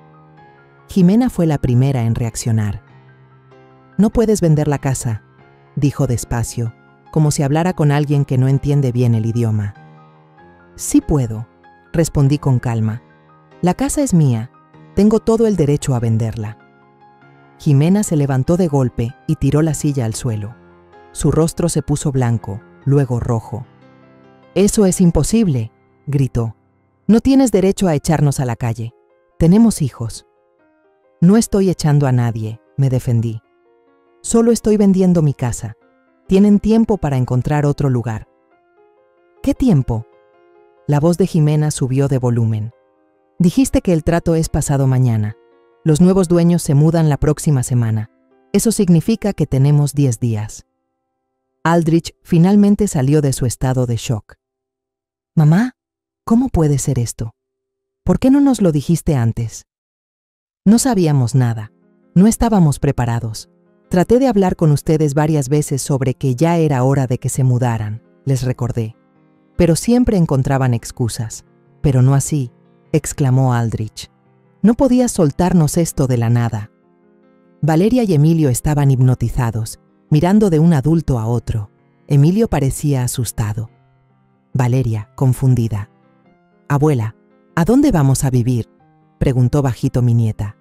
Jimena fue la primera en reaccionar. «No puedes vender la casa», dijo despacio, como si hablara con alguien que no entiende bien el idioma. «Sí puedo», respondí con calma. «La casa es mía. Tengo todo el derecho a venderla». Jimena se levantó de golpe y tiró la silla al suelo. Su rostro se puso blanco, luego rojo. «Eso es imposible», gritó. «No tienes derecho a echarnos a la calle. Tenemos hijos». «No estoy echando a nadie», me defendí. «Solo estoy vendiendo mi casa. Tienen tiempo para encontrar otro lugar». «¿Qué tiempo?». La voz de Jimena subió de volumen. «Dijiste que el trato es pasado mañana. Los nuevos dueños se mudan la próxima semana. Eso significa que tenemos 10 días». Aldrich finalmente salió de su estado de shock. «Mamá, ¿cómo puede ser esto? ¿Por qué no nos lo dijiste antes?». «No sabíamos nada. No estábamos preparados. Traté de hablar con ustedes varias veces sobre que ya era hora de que se mudaran», les recordé. «Pero siempre encontraban excusas. Pero no así», exclamó Aldrich. «No podías soltarnos esto de la nada». Valeria y Emilio estaban hipnotizados, mirando de un adulto a otro. Emilio parecía asustado. Valeria, confundida. «Abuela, ¿a dónde vamos a vivir?», preguntó bajito mi nieta.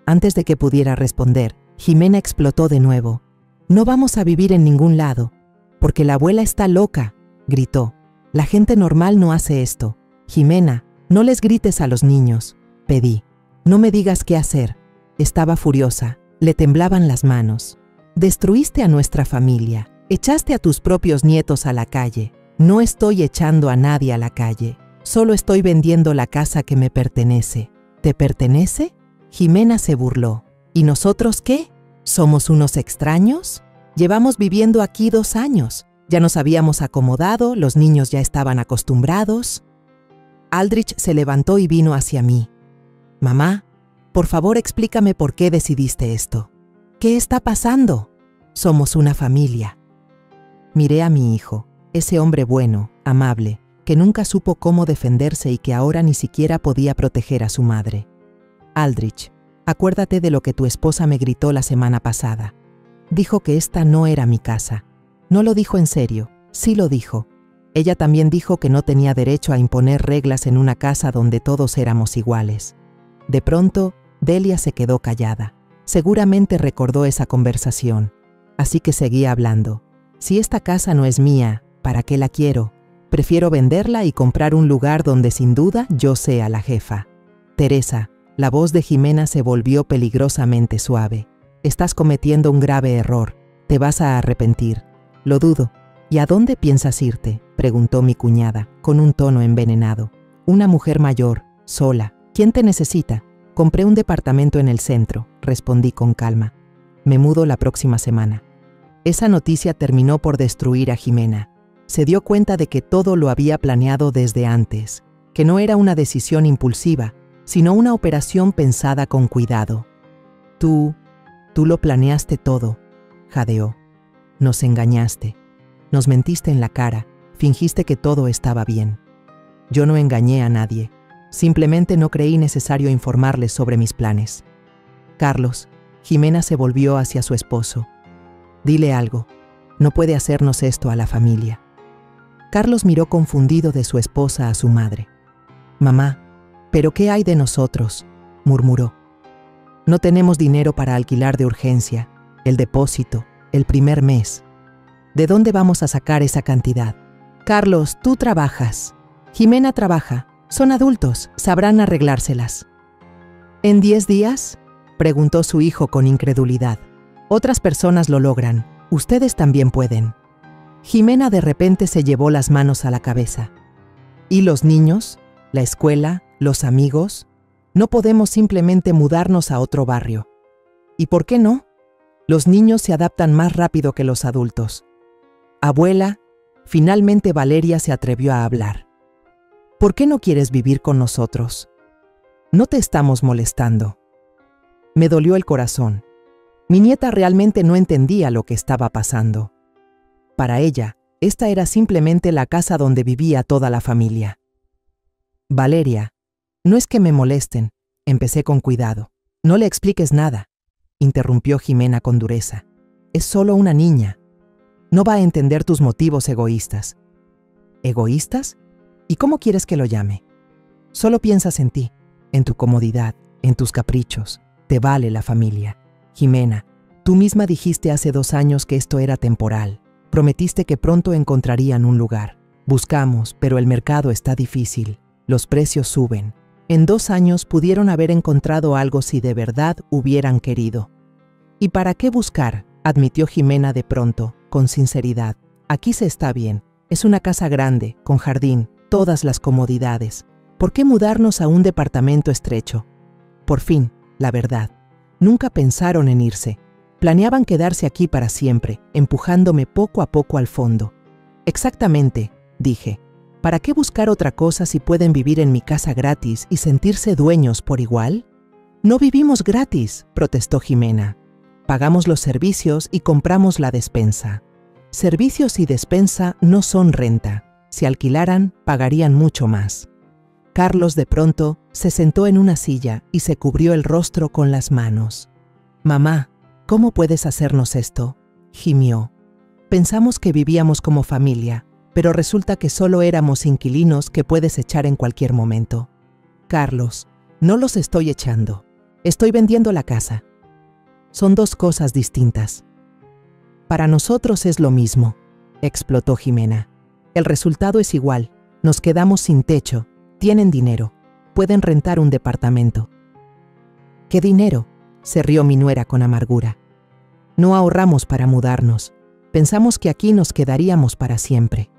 Antes de que pudiera responder, Jimena explotó de nuevo. «No vamos a vivir en ningún lado, porque la abuela está loca», gritó. «La gente normal no hace esto. Jimena, no les grites a los niños», pedí. «No me digas qué hacer». Estaba furiosa, le temblaban las manos. «Destruiste a nuestra familia, echaste a tus propios nietos a la calle». «No estoy echando a nadie a la calle, solo estoy vendiendo la casa que me pertenece». «¿Te pertenece?». Jimena se burló. «¿Y nosotros qué? ¿Somos unos extraños? Llevamos viviendo aquí 2 años. Ya nos habíamos acomodado, los niños ya estaban acostumbrados». Aldrich se levantó y vino hacia mí. «Mamá, por favor explícame por qué decidiste esto. ¿Qué está pasando? Somos una familia». Miré a mi hijo, ese hombre bueno, amable, que nunca supo cómo defenderse y que ahora ni siquiera podía proteger a su madre. «Aldrich, acuérdate de lo que tu esposa me gritó la semana pasada. Dijo que esta no era mi casa. No lo dijo en serio, sí lo dijo. Ella también dijo que no tenía derecho a imponer reglas en una casa donde todos éramos iguales». De pronto, Delia se quedó callada. Seguramente recordó esa conversación. Así que seguía hablando. «Si esta casa no es mía, ¿para qué la quiero? Prefiero venderla y comprar un lugar donde sin duda yo sea la jefa». «Teresa», la voz de Jimena se volvió peligrosamente suave. «Estás cometiendo un grave error. Te vas a arrepentir». «Lo dudo». «¿Y a dónde piensas irte?», preguntó mi cuñada, con un tono envenenado. «Una mujer mayor, sola. ¿Quién te necesita?». «Compré un departamento en el centro», respondí con calma. Me mudo la próxima semana. Esa noticia terminó por destruir a Jimena. Se dio cuenta de que todo lo había planeado desde antes, que no era una decisión impulsiva, sino una operación pensada con cuidado. Tú lo planeaste todo, jadeó. Nos engañaste. Nos mentiste en la cara, fingiste que todo estaba bien. Yo no engañé a nadie. Simplemente no creí necesario informarles sobre mis planes. Carlos, Jimena se volvió hacia su esposo. Dile algo. No puede hacernos esto a la familia. Carlos miró confundido de su esposa a su madre. Mamá, ¿pero qué hay de nosotros?, murmuró. No tenemos dinero para alquilar de urgencia, el depósito, el primer mes. ¿De dónde vamos a sacar esa cantidad? Carlos, tú trabajas. Jimena trabaja. Son adultos, sabrán arreglárselas. ¿En 10 días? Preguntó su hijo con incredulidad. Otras personas lo logran. Ustedes también pueden. Jimena de repente se llevó las manos a la cabeza. ¿Y los niños? ¿La escuela? ¿Los amigos? No podemos simplemente mudarnos a otro barrio. ¿Y por qué no? Los niños se adaptan más rápido que los adultos. Abuela, finalmente Valeria se atrevió a hablar. ¿Por qué no quieres vivir con nosotros? No te estamos molestando. Me dolió el corazón. Mi nieta realmente no entendía lo que estaba pasando. Para ella, esta era simplemente la casa donde vivía toda la familia. Valeria, no es que me molesten, empecé con cuidado. No le expliques nada, interrumpió Jimena con dureza. Es solo una niña. No va a entender tus motivos egoístas. ¿Egoístas? ¿Y cómo quieres que lo llame? Solo piensas en ti, en tu comodidad, en tus caprichos. Te vale la familia. Jimena, tú misma dijiste hace 2 años que esto era temporal. Prometiste que pronto encontrarían un lugar. Buscamos, pero el mercado está difícil. Los precios suben. En 2 años pudieron haber encontrado algo si de verdad hubieran querido. ¿Y para qué buscar?, admitió Jimena de pronto, con sinceridad. Aquí se está bien. Es una casa grande, con jardín, todas las comodidades. ¿Por qué mudarnos a un departamento estrecho? Por fin, la verdad. Nunca pensaron en irse. Planeaban quedarse aquí para siempre, empujándome poco a poco al fondo. Exactamente, dije. ¿Para qué buscar otra cosa si pueden vivir en mi casa gratis y sentirse dueños por igual? No vivimos gratis, protestó Jimena. Pagamos los servicios y compramos la despensa. Servicios y despensa no son renta. Si alquilaran, pagarían mucho más. Carlos de pronto se sentó en una silla y se cubrió el rostro con las manos. Mamá, ¿cómo puedes hacernos esto?, gimió. Pensamos que vivíamos como familia, pero resulta que solo éramos inquilinos que puedes echar en cualquier momento. Carlos, no los estoy echando. Estoy vendiendo la casa. Son 2 cosas distintas. Para nosotros es lo mismo, explotó Jimena. El resultado es igual. Nos quedamos sin techo. Tienen dinero. Pueden rentar un departamento. ¿Qué dinero?, se rió mi nuera con amargura. No ahorramos para mudarnos. Pensamos que aquí nos quedaríamos para siempre.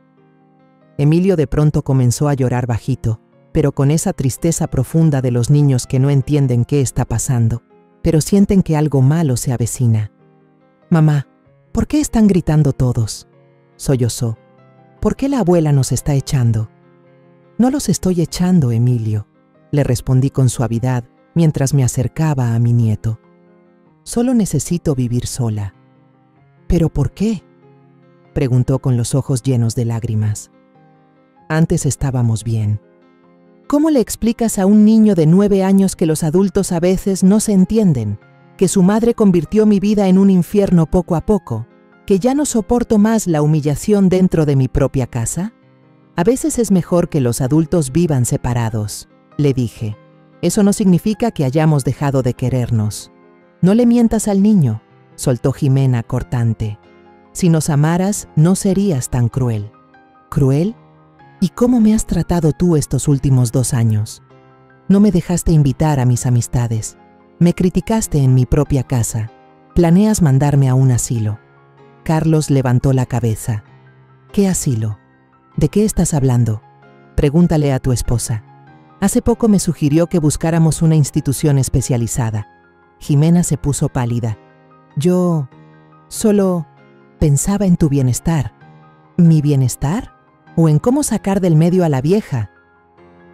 Emilio de pronto comenzó a llorar bajito, pero con esa tristeza profunda de los niños que no entienden qué está pasando, pero sienten que algo malo se avecina. Mamá, ¿por qué están gritando todos?, sollozó. ¿Por qué la abuela nos está echando? No los estoy echando, Emilio, le respondí con suavidad mientras me acercaba a mi nieto. Solo necesito vivir sola. ¿Pero por qué?, preguntó con los ojos llenos de lágrimas. Antes estábamos bien. ¿Cómo le explicas a un niño de 9 años que los adultos a veces no se entienden? Que su madre convirtió mi vida en un infierno poco a poco, que ya no soporto más la humillación dentro de mi propia casa. A veces es mejor que los adultos vivan separados, le dije. Eso no significa que hayamos dejado de querernos. No le mientas al niño, soltó Jimena cortante. Si nos amaras, no serías tan cruel. ¿Cruel? ¿Y cómo me has tratado tú estos últimos 2 años? No me dejaste invitar a mis amistades. Me criticaste en mi propia casa. Planeas mandarme a un asilo. Carlos levantó la cabeza. ¿Qué asilo? ¿De qué estás hablando? Pregúntale a tu esposa. Hace poco me sugirió que buscáramos una institución especializada. Jimena se puso pálida. Yo solo pensaba en tu bienestar. ¿Mi bienestar? ¿O en cómo sacar del medio a la vieja?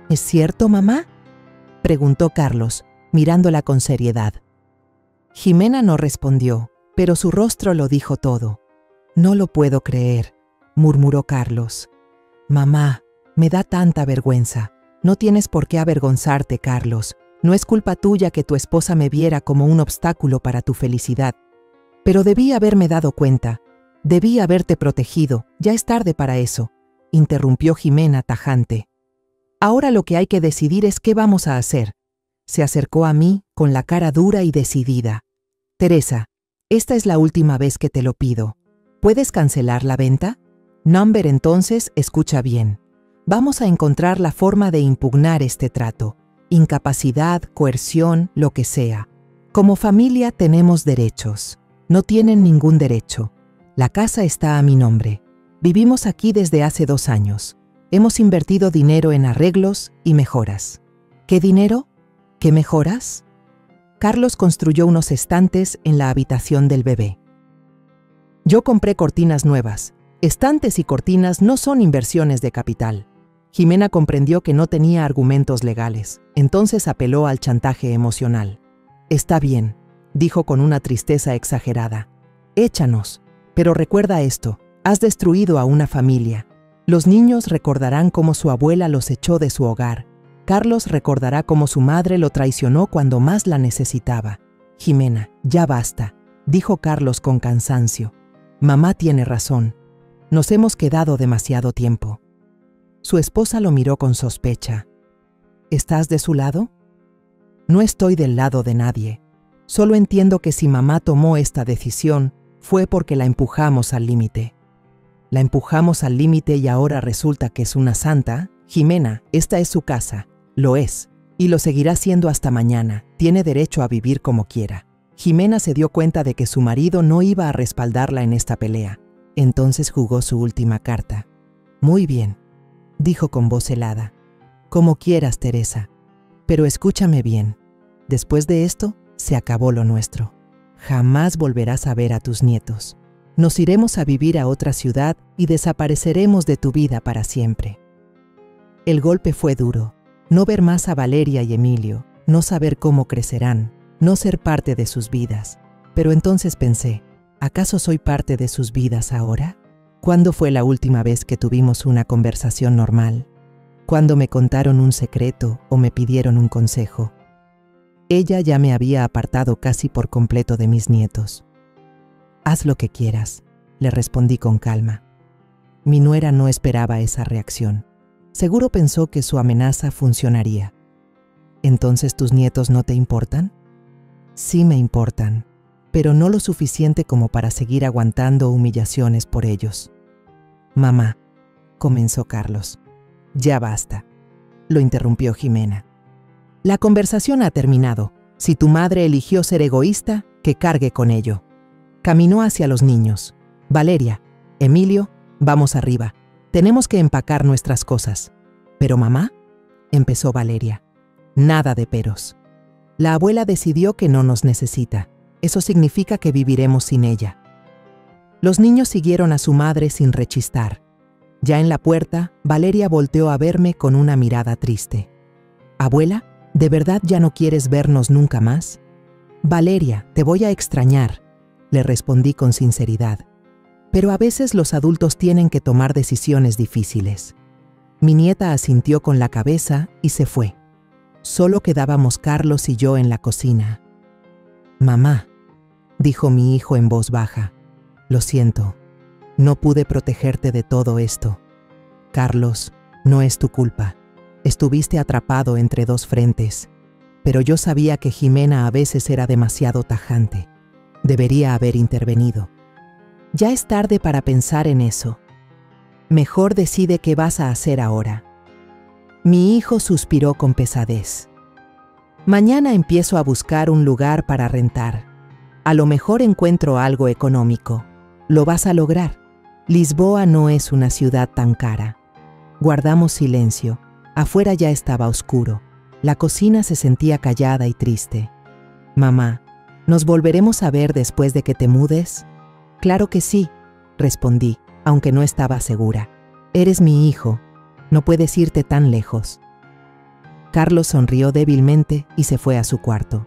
¿Es cierto, mamá?, preguntó Carlos, mirándola con seriedad. Jimena no respondió, pero su rostro lo dijo todo. No lo puedo creer, murmuró Carlos. Mamá, me da tanta vergüenza. No tienes por qué avergonzarte, Carlos. No es culpa tuya que tu esposa me viera como un obstáculo para tu felicidad. Pero debí haberme dado cuenta. Debí haberte protegido. Ya es tarde para eso, interrumpió Jimena tajante. Ahora lo que hay que decidir es qué vamos a hacer. Se acercó a mí con la cara dura y decidida. Teresa, esta es la última vez que te lo pido. ¿Puedes cancelar la venta? Number, entonces, escucha bien. Vamos a encontrar la forma de impugnar este trato. Incapacidad, coerción, lo que sea. Como familia tenemos derechos. No tienen ningún derecho. La casa está a mi nombre. Vivimos aquí desde hace 2 años. Hemos invertido dinero en arreglos y mejoras. ¿Qué dinero? ¿Qué mejoras? Carlos construyó unos estantes en la habitación del bebé. Yo compré cortinas nuevas. Estantes y cortinas no son inversiones de capital. Jimena comprendió que no tenía argumentos legales, entonces apeló al chantaje emocional. Está bien, dijo con una tristeza exagerada. Échanos, pero recuerda esto, has destruido a una familia. Los niños recordarán cómo su abuela los echó de su hogar. Carlos recordará cómo su madre lo traicionó cuando más la necesitaba. Jimena, ya basta, dijo Carlos con cansancio. Mamá tiene razón. Nos hemos quedado demasiado tiempo. Su esposa lo miró con sospecha. ¿Estás de su lado? No estoy del lado de nadie. Solo entiendo que si mamá tomó esta decisión, fue porque la empujamos al límite. La empujamos al límite y ahora resulta que es una santa. Jimena, esta es su casa. Lo es. Y lo seguirá siendo hasta mañana. Tiene derecho a vivir como quiera. Jimena se dio cuenta de que su marido no iba a respaldarla en esta pelea. Entonces jugó su última carta. Muy bien, dijo con voz helada. Como quieras, Teresa. Pero escúchame bien. Después de esto, se acabó lo nuestro. Jamás volverás a ver a tus nietos. Nos iremos a vivir a otra ciudad y desapareceremos de tu vida para siempre. El golpe fue duro. No ver más a Valeria y Emilio, no saber cómo crecerán, no ser parte de sus vidas. Pero entonces pensé, ¿acaso soy parte de sus vidas ahora? ¿Cuándo fue la última vez que tuvimos una conversación normal? ¿Cuándo me contaron un secreto o me pidieron un consejo? Ella ya me había apartado casi por completo de mis nietos. Haz lo que quieras, le respondí con calma. Mi nuera no esperaba esa reacción. Seguro pensó que su amenaza funcionaría. ¿Entonces tus nietos no te importan? Sí me importan, pero no lo suficiente como para seguir aguantando humillaciones por ellos. Mamá, comenzó Carlos. Ya basta, lo interrumpió Jimena. La conversación ha terminado. Si tu madre eligió ser egoísta, que cargue con ello. Caminó hacia los niños. Valeria, Emilio, vamos arriba. Tenemos que empacar nuestras cosas. ¿Pero mamá? Empezó Valeria. Nada de peros. La abuela decidió que no nos necesita. Eso significa que viviremos sin ella. Los niños siguieron a su madre sin rechistar. Ya en la puerta, Valeria volteó a verme con una mirada triste. «Abuela, ¿de verdad ya no quieres vernos nunca más?» «Valeria, te voy a extrañar», le respondí con sinceridad. Pero a veces los adultos tienen que tomar decisiones difíciles. Mi nieta asintió con la cabeza y se fue. Solo quedábamos Carlos y yo en la cocina. «Mamá», dijo mi hijo en voz baja, «lo siento, no pude protegerte de todo esto. Carlos, no es tu culpa. Estuviste atrapado entre dos frentes, pero yo sabía que Jimena a veces era demasiado tajante. Debería haber intervenido. Ya es tarde para pensar en eso. Mejor decide qué vas a hacer ahora». Mi hijo suspiró con pesadez. «Mañana empiezo a buscar un lugar para rentar. A lo mejor encuentro algo económico. Lo vas a lograr. Lisboa no es una ciudad tan cara». Guardamos silencio. Afuera ya estaba oscuro. La cocina se sentía callada y triste. «Mamá, ¿Nos volveremos a ver después de que te mudes? Claro que sí, respondí, aunque no estaba segura. Eres mi hijo, no puedes irte tan lejos. Carlos sonrió débilmente y se fue a su cuarto.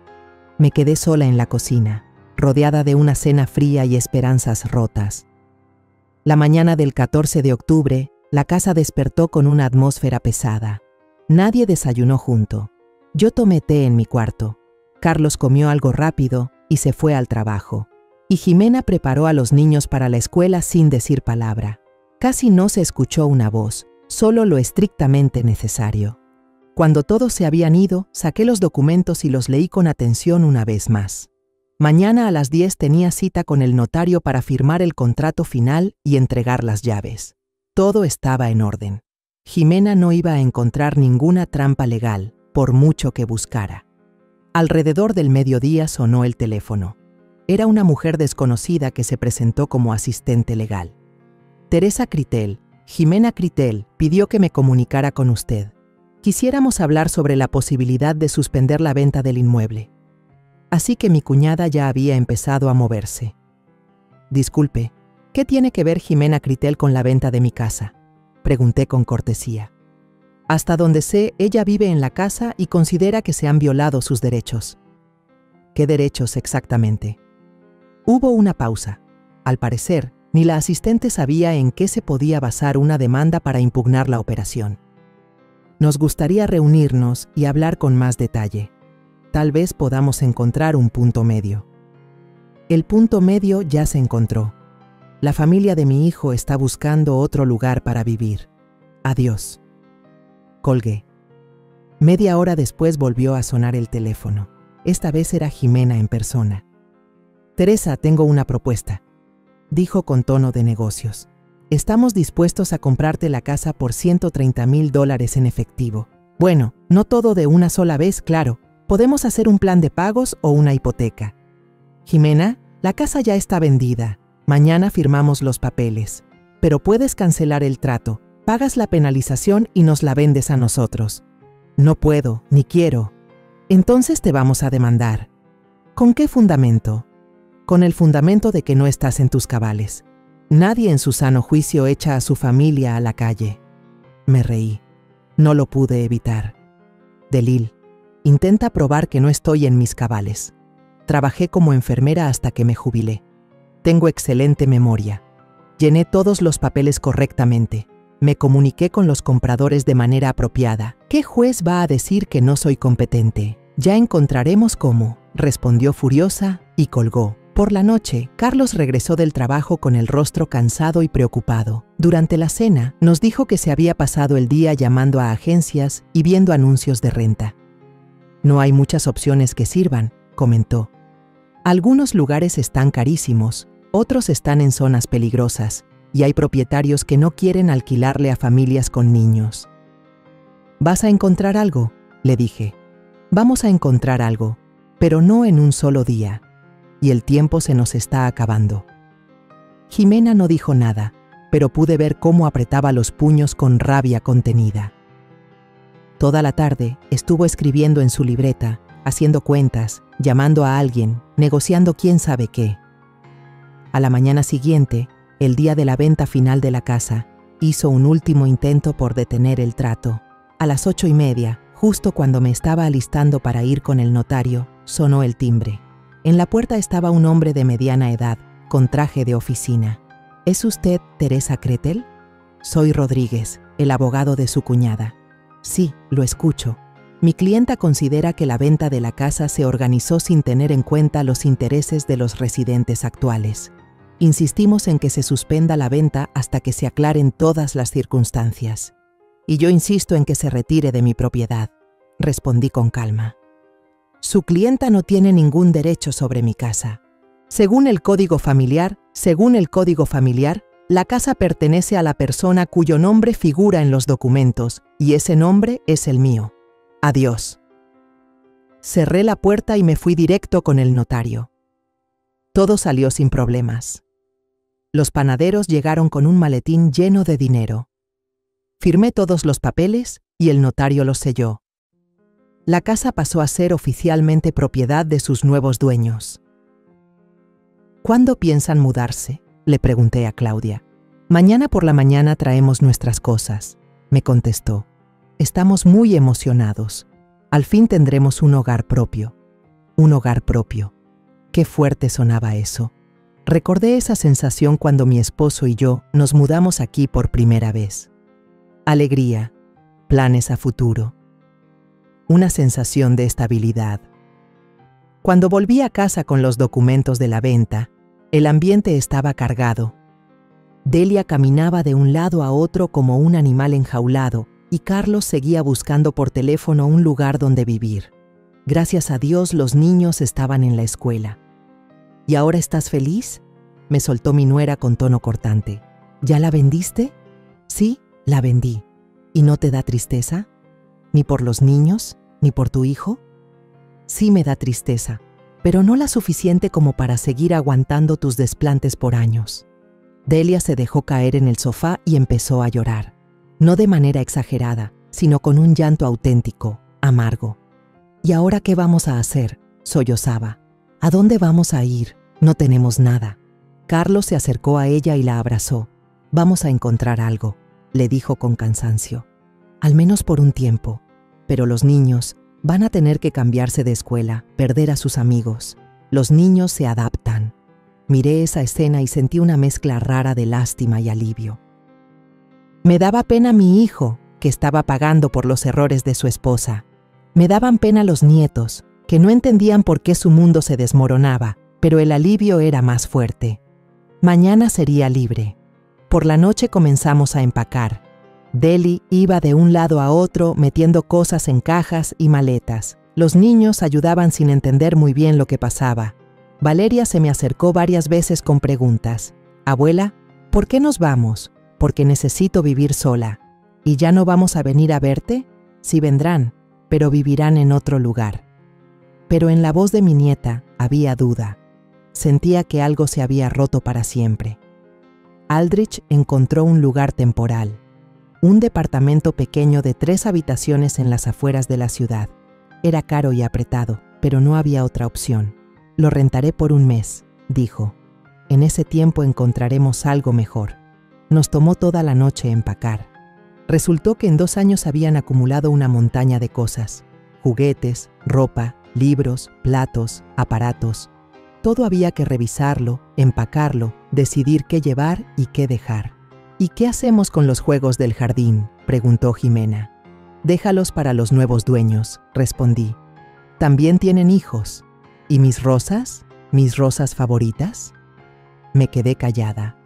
Me quedé sola en la cocina, rodeada de una cena fría y esperanzas rotas. La mañana del 14 de octubre, la casa despertó con una atmósfera pesada. Nadie desayunó junto. Yo tomé té en mi cuarto. Carlos comió algo rápido y se fue al trabajo. Y Jimena preparó a los niños para la escuela sin decir palabra. Casi no se escuchó una voz, solo lo estrictamente necesario. Cuando todos se habían ido, saqué los documentos y los leí con atención una vez más. Mañana a las 10 tenía cita con el notario para firmar el contrato final y entregar las llaves. Todo estaba en orden. Jimena no iba a encontrar ninguna trampa legal, por mucho que buscara. Alrededor del mediodía sonó el teléfono. Era una mujer desconocida que se presentó como asistente legal. Teresa Critel, Jimena Critel, pidió que me comunicara con usted. Quisiéramos hablar sobre la posibilidad de suspender la venta del inmueble. Así que mi cuñada ya había empezado a moverse. Disculpe, ¿qué tiene que ver Jimena Critel con la venta de mi casa?, pregunté con cortesía. Hasta donde sé, ella vive en la casa y considera que se han violado sus derechos. ¿Qué derechos exactamente? Hubo una pausa. Al parecer, ni la asistente sabía en qué se podía basar una demanda para impugnar la operación. Nos gustaría reunirnos y hablar con más detalle. Tal vez podamos encontrar un punto medio. El punto medio ya se encontró. La familia de mi hijo está buscando otro lugar para vivir. Adiós. Colgué. Media hora después volvió a sonar el teléfono. Esta vez era Jimena en persona. Teresa, tengo una propuesta, dijo con tono de negocios. Estamos dispuestos a comprarte la casa por $130,000 en efectivo. Bueno, no todo de una sola vez, claro. Podemos hacer un plan de pagos o una hipoteca. Jimena, la casa ya está vendida. Mañana firmamos los papeles. Pero puedes cancelar el trato, pagas la penalización y nos la vendes a nosotros. No puedo, ni quiero. Entonces te vamos a demandar. ¿Con qué fundamento? Con el fundamento de que no estás en tus cabales. Nadie en su sano juicio echa a su familia a la calle. Me reí. No lo pude evitar. Delil, intenta probar que no estoy en mis cabales. Trabajé como enfermera hasta que me jubilé. Tengo excelente memoria. Llené todos los papeles correctamente. Me comuniqué con los compradores de manera apropiada. ¿Qué juez va a decir que no soy competente? Ya encontraremos cómo, respondió furiosa y colgó. Por la noche, Carlos regresó del trabajo con el rostro cansado y preocupado. Durante la cena, nos dijo que se había pasado el día llamando a agencias y viendo anuncios de renta. No hay muchas opciones que sirvan, comentó. Algunos lugares están carísimos, otros están en zonas peligrosas, y hay propietarios que no quieren alquilarle a familias con niños. ¿Vas a encontrar algo?, le dije. Vamos a encontrar algo, pero no en un solo día. Y el tiempo se nos está acabando. Jimena no dijo nada, pero pude ver cómo apretaba los puños con rabia contenida. Toda la tarde estuvo escribiendo en su libreta, haciendo cuentas, llamando a alguien, negociando quién sabe qué. A la mañana siguiente, el día de la venta final de la casa, hizo un último intento por detener el trato. A las 8:30, justo cuando me estaba alistando para ir con el notario, sonó el timbre. En la puerta estaba un hombre de mediana edad, con traje de oficina. ¿Es usted Teresa Critel? Soy Rodríguez, el abogado de su cuñada. Sí, lo escucho. Mi clienta considera que la venta de la casa se organizó sin tener en cuenta los intereses de los residentes actuales. Insistimos en que se suspenda la venta hasta que se aclaren todas las circunstancias. Y yo insisto en que se retire de mi propiedad, respondí con calma. Su clienta no tiene ningún derecho sobre mi casa. Según el Código Familiar, la casa pertenece a la persona cuyo nombre figura en los documentos, y ese nombre es el mío. Adiós. Cerré la puerta y me fui directo con el notario. Todo salió sin problemas. Los panaderos llegaron con un maletín lleno de dinero. Firmé todos los papeles y el notario los selló. La casa pasó a ser oficialmente propiedad de sus nuevos dueños. ¿Cuándo piensan mudarse?, le pregunté a Claudia. Mañana por la mañana traemos nuestras cosas, me contestó. Estamos muy emocionados. Al fin tendremos un hogar propio. Un hogar propio. Qué fuerte sonaba eso. Recordé esa sensación cuando mi esposo y yo nos mudamos aquí por primera vez. Alegría, planes a futuro. Una sensación de estabilidad. Cuando volví a casa con los documentos de la venta, el ambiente estaba cargado. Delia caminaba de un lado a otro como un animal enjaulado y Carlos seguía buscando por teléfono un lugar donde vivir. Gracias a Dios los niños estaban en la escuela. ¿Y ahora estás feliz?, me soltó mi nuera con tono cortante. ¿Ya la vendiste? Sí, la vendí. ¿Y no te da tristeza? ¿Ni por los niños? ¿Ni por tu hijo? Sí me da tristeza, pero no la suficiente como para seguir aguantando tus desplantes por años. Delia se dejó caer en el sofá y empezó a llorar. No de manera exagerada, sino con un llanto auténtico, amargo. ¿Y ahora qué vamos a hacer?, sollozaba. ¿A dónde vamos a ir? No tenemos nada. Carlos se acercó a ella y la abrazó. Vamos a encontrar algo, le dijo con cansancio. Al menos por un tiempo. Pero los niños van a tener que cambiarse de escuela, perder a sus amigos. Los niños se adaptan. Miré esa escena y sentí una mezcla rara de lástima y alivio. Me daba pena mi hijo, que estaba pagando por los errores de su esposa. Me daban pena los nietos, que no entendían por qué su mundo se desmoronaba, pero el alivio era más fuerte. Mañana sería libre. Por la noche comenzamos a empacar. Deli iba de un lado a otro metiendo cosas en cajas y maletas. Los niños ayudaban sin entender muy bien lo que pasaba. Valeria se me acercó varias veces con preguntas. Abuela, ¿por qué nos vamos? Porque necesito vivir sola. ¿Y ya no vamos a venir a verte? Sí vendrán, pero vivirán en otro lugar. Pero en la voz de mi nieta había duda. Sentía que algo se había roto para siempre. Aldrich encontró un lugar temporal. Un departamento pequeño de 3 habitaciones en las afueras de la ciudad. Era caro y apretado, pero no había otra opción. Lo rentaré por un mes, dijo. En ese tiempo encontraremos algo mejor. Nos tomó toda la noche empacar. Resultó que en 2 años habían acumulado una montaña de cosas. Juguetes, ropa, libros, platos, aparatos. Todo había que revisarlo, empacarlo, decidir qué llevar y qué dejar. ¿Y qué hacemos con los juegos del jardín?, preguntó Jimena. Déjalos para los nuevos dueños, respondí. También tienen hijos. ¿Y mis rosas? ¿Mis rosas favoritas? Me quedé callada.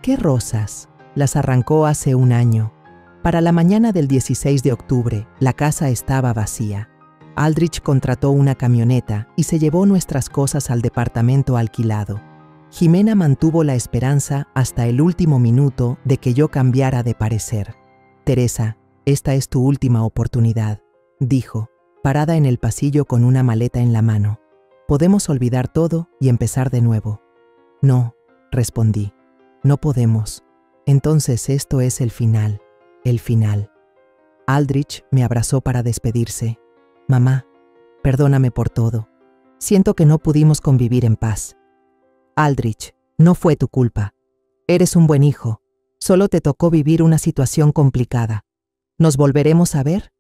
¿Qué rosas? Las arrancó hace 1 año. Para la mañana del 16 de octubre, la casa estaba vacía. Aldrich contrató una camioneta y se llevó nuestras cosas al departamento alquilado. Jimena mantuvo la esperanza hasta el último minuto de que yo cambiara de parecer. Teresa, esta es tu última oportunidad, dijo, parada en el pasillo con una maleta en la mano. Podemos olvidar todo y empezar de nuevo. No, respondí, no podemos. Entonces esto es el final, el final. Aldrich me abrazó para despedirse. Mamá, perdóname por todo. Siento que no pudimos convivir en paz. Aldrich, no fue tu culpa. Eres un buen hijo. Solo te tocó vivir una situación complicada. ¿Nos volveremos a ver?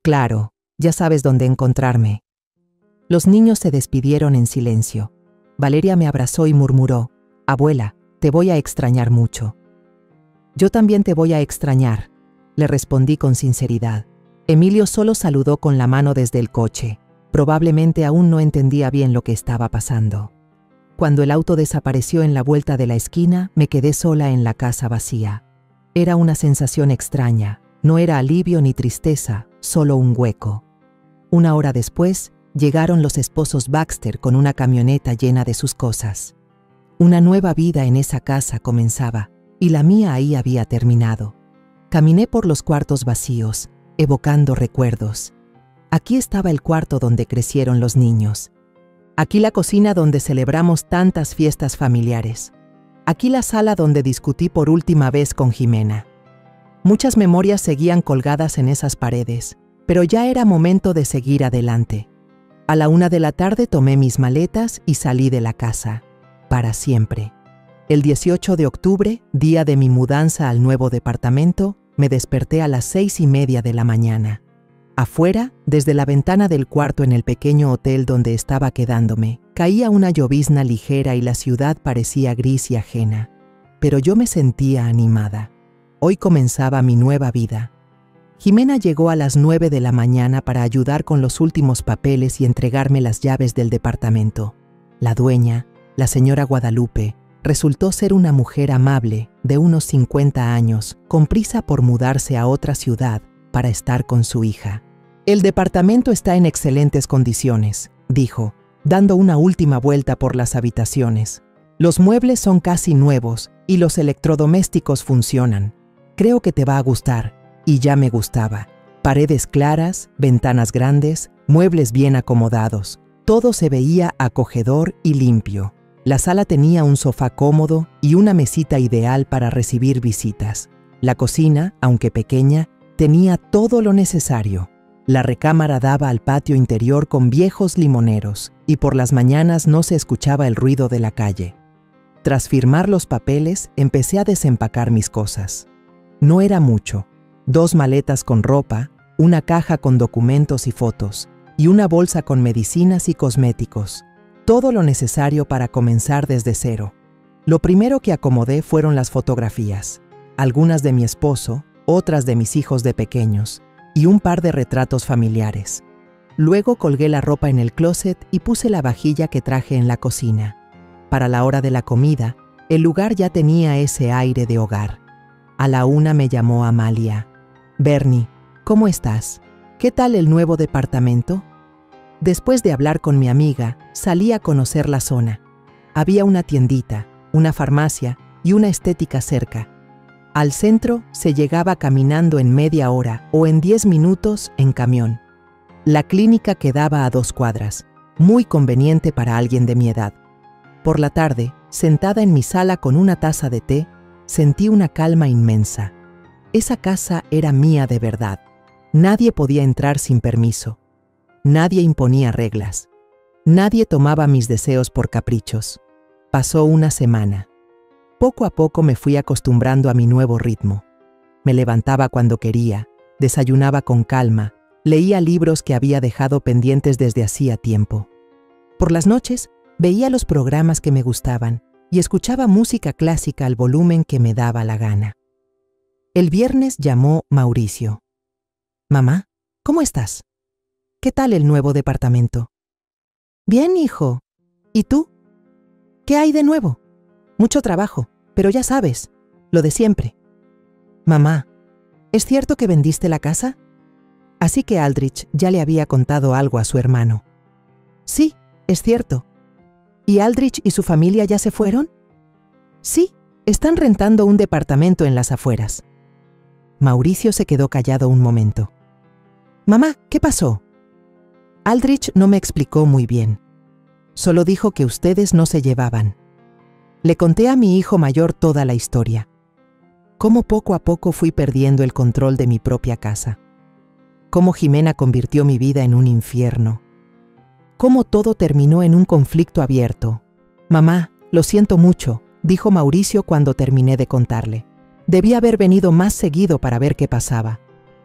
Claro, ya sabes dónde encontrarme. Los niños se despidieron en silencio. Valeria me abrazó y murmuró, Abuela, te voy a extrañar mucho. Yo también te voy a extrañar, le respondí con sinceridad. Emilio solo saludó con la mano desde el coche. Probablemente aún no entendía bien lo que estaba pasando. Cuando el auto desapareció en la vuelta de la esquina, me quedé sola en la casa vacía. Era una sensación extraña. No era alivio ni tristeza, solo un hueco. 1 hora después, llegaron los esposos Baxter con una camioneta llena de sus cosas. Una nueva vida en esa casa comenzaba, y la mía ahí había terminado. Caminé por los cuartos vacíos, evocando recuerdos. Aquí estaba el cuarto donde crecieron los niños. Aquí la cocina donde celebramos tantas fiestas familiares. Aquí la sala donde discutí por última vez con Jimena. Muchas memorias seguían colgadas en esas paredes, pero ya era momento de seguir adelante. A la 1 de la tarde tomé mis maletas y salí de la casa. para siempre. El 18 de octubre, día de mi mudanza al nuevo departamento, me desperté a las 6:30 de la mañana. Afuera, desde la ventana del cuarto en el pequeño hotel donde estaba quedándome, caía una llovizna ligera y la ciudad parecía gris y ajena. Pero yo me sentía animada. Hoy comenzaba mi nueva vida. Jimena llegó a las 9 de la mañana para ayudar con los últimos papeles y entregarme las llaves del departamento. La dueña, la señora Guadalupe, resultó ser una mujer amable, de unos 50 años, con prisa por mudarse a otra ciudad para estar con su hija. «El departamento está en excelentes condiciones», dijo, dando una última vuelta por las habitaciones. «Los muebles son casi nuevos y los electrodomésticos funcionan. Creo que te va a gustar». Y ya me gustaba. Paredes claras, ventanas grandes, muebles bien acomodados. Todo se veía acogedor y limpio. La sala tenía un sofá cómodo y una mesita ideal para recibir visitas. La cocina, aunque pequeña, tenía todo lo necesario. La recámara daba al patio interior con viejos limoneros y por las mañanas no se escuchaba el ruido de la calle. Tras firmar los papeles, empecé a desempacar mis cosas. No era mucho. 2 maletas con ropa, una caja con documentos y fotos, y una bolsa con medicinas y cosméticos. Todo lo necesario para comenzar desde cero. Lo primero que acomodé fueron las fotografías, algunas de mi esposo, otras de mis hijos de pequeños, y un par de retratos familiares. Luego colgué la ropa en el closet y puse la vajilla que traje en la cocina. Para la hora de la comida, el lugar ya tenía ese aire de hogar. A la 1 me llamó Amalia. «Bernie, ¿cómo estás? ¿Qué tal el nuevo departamento?» Después de hablar con mi amiga, salí a conocer la zona. Había una tiendita, una farmacia y una estética cerca. Al centro se llegaba caminando en media hora o en 10 minutos en camión. La clínica quedaba a 2 cuadras, muy conveniente para alguien de mi edad. Por la tarde, sentada en mi sala con una taza de té, sentí una calma inmensa. Esa casa era mía de verdad. Nadie podía entrar sin permiso. Nadie imponía reglas. Nadie tomaba mis deseos por caprichos. Pasó una semana. Poco a poco me fui acostumbrando a mi nuevo ritmo. Me levantaba cuando quería, desayunaba con calma, leía libros que había dejado pendientes desde hacía tiempo. Por las noches, veía los programas que me gustaban y escuchaba música clásica al volumen que me daba la gana. El viernes llamó Mauricio. «Mamá, ¿cómo estás? ¿Qué tal el nuevo departamento?» «Bien, hijo. ¿Y tú? ¿Qué hay de nuevo?» «Mucho trabajo, pero ya sabes, lo de siempre». «Mamá, ¿es cierto que vendiste la casa?» Así que Aldrich ya le había contado algo a su hermano. «Sí, es cierto». «¿Y Aldrich y su familia ya se fueron?» «Sí, están rentando un departamento en las afueras». Mauricio se quedó callado un momento. «Mamá, ¿qué pasó?» Aldrich no me explicó muy bien. Solo dijo que ustedes no se llevaban. Le conté a mi hijo mayor toda la historia. Cómo poco a poco fui perdiendo el control de mi propia casa. Cómo Jimena convirtió mi vida en un infierno. Cómo todo terminó en un conflicto abierto. «Mamá, lo siento mucho», dijo Mauricio cuando terminé de contarle. «Debí haber venido más seguido para ver qué pasaba.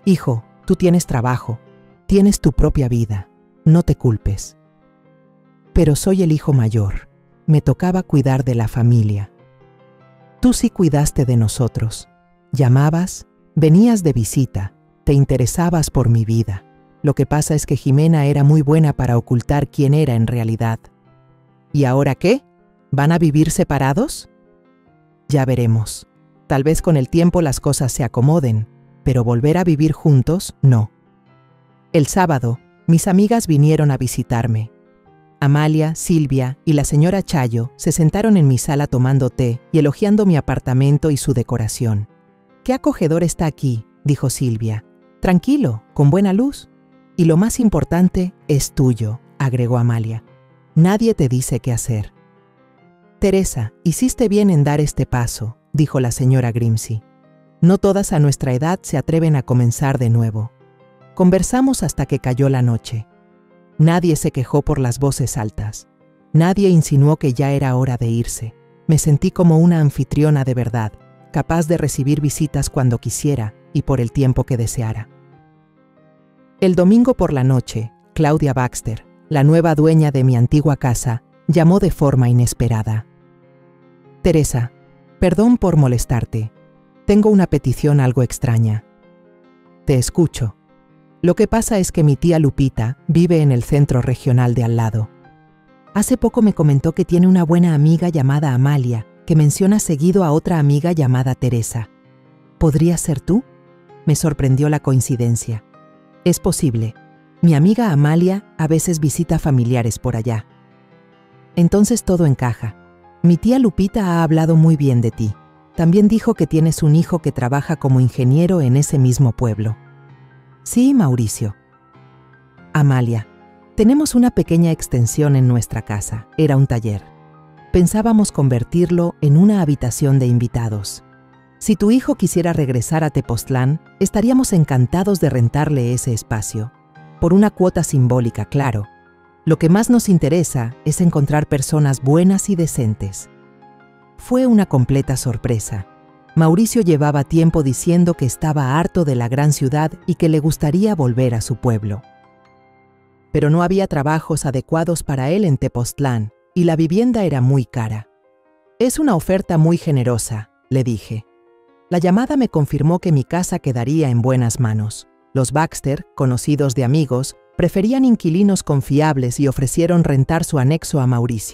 Hijo, tú tienes trabajo, tienes tu propia vida, no te culpes». Pero soy el hijo mayor, me tocaba cuidar de la familia. Tú sí cuidaste de nosotros. Llamabas, venías de visita, te interesabas por mi vida. Lo que pasa es que Jimena era muy buena para ocultar quién era en realidad. ¿Y ahora qué? ¿Van a vivir separados? Ya veremos. Tal vez con el tiempo las cosas se acomoden, pero volver a vivir juntos, no. El sábado, mis amigas vinieron a visitarme. Amalia, Silvia y la señora Chayo se sentaron en mi sala tomando té y elogiando mi apartamento y su decoración. «Qué acogedor está aquí», dijo Silvia. «Tranquilo, con buena luz. Y lo más importante es tuyo», agregó Amalia. «Nadie te dice qué hacer». «Teresa, hiciste bien en dar este paso», dijo la señora Grimsey. «No todas a nuestra edad se atreven a comenzar de nuevo». Conversamos hasta que cayó la noche. Nadie se quejó por las voces altas. Nadie insinuó que ya era hora de irse. Me sentí como una anfitriona de verdad, capaz de recibir visitas cuando quisiera y por el tiempo que deseara. El domingo por la noche, Claudia Baxter, la nueva dueña de mi antigua casa, llamó de forma inesperada. Teresa, perdón por molestarte. Tengo una petición algo extraña. Te escucho. Lo que pasa es que mi tía Lupita vive en el centro regional de al lado. Hace poco me comentó que tiene una buena amiga llamada Amalia, que menciona seguido a otra amiga llamada Teresa. ¿Podrías ser tú? Me sorprendió la coincidencia. Es posible. Mi amiga Amalia a veces visita familiares por allá. Entonces todo encaja. Mi tía Lupita ha hablado muy bien de ti. También dijo que tienes un hijo que trabaja como ingeniero en ese mismo pueblo. Sí, Mauricio. Amalia, tenemos una pequeña extensión en nuestra casa. Era un taller. Pensábamos convertirlo en una habitación de invitados. Si tu hijo quisiera regresar a Tepoztlán, estaríamos encantados de rentarle ese espacio. Por una cuota simbólica, claro. Lo que más nos interesa es encontrar personas buenas y decentes. Fue una completa sorpresa. Mauricio llevaba tiempo diciendo que estaba harto de la gran ciudad y que le gustaría volver a su pueblo. Pero no había trabajos adecuados para él en Tepoztlán y la vivienda era muy cara. Es una oferta muy generosa, le dije. La llamada me confirmó que mi casa quedaría en buenas manos. Los Baxter, conocidos de amigos, preferían inquilinos confiables y ofrecieron rentar su anexo a Mauricio.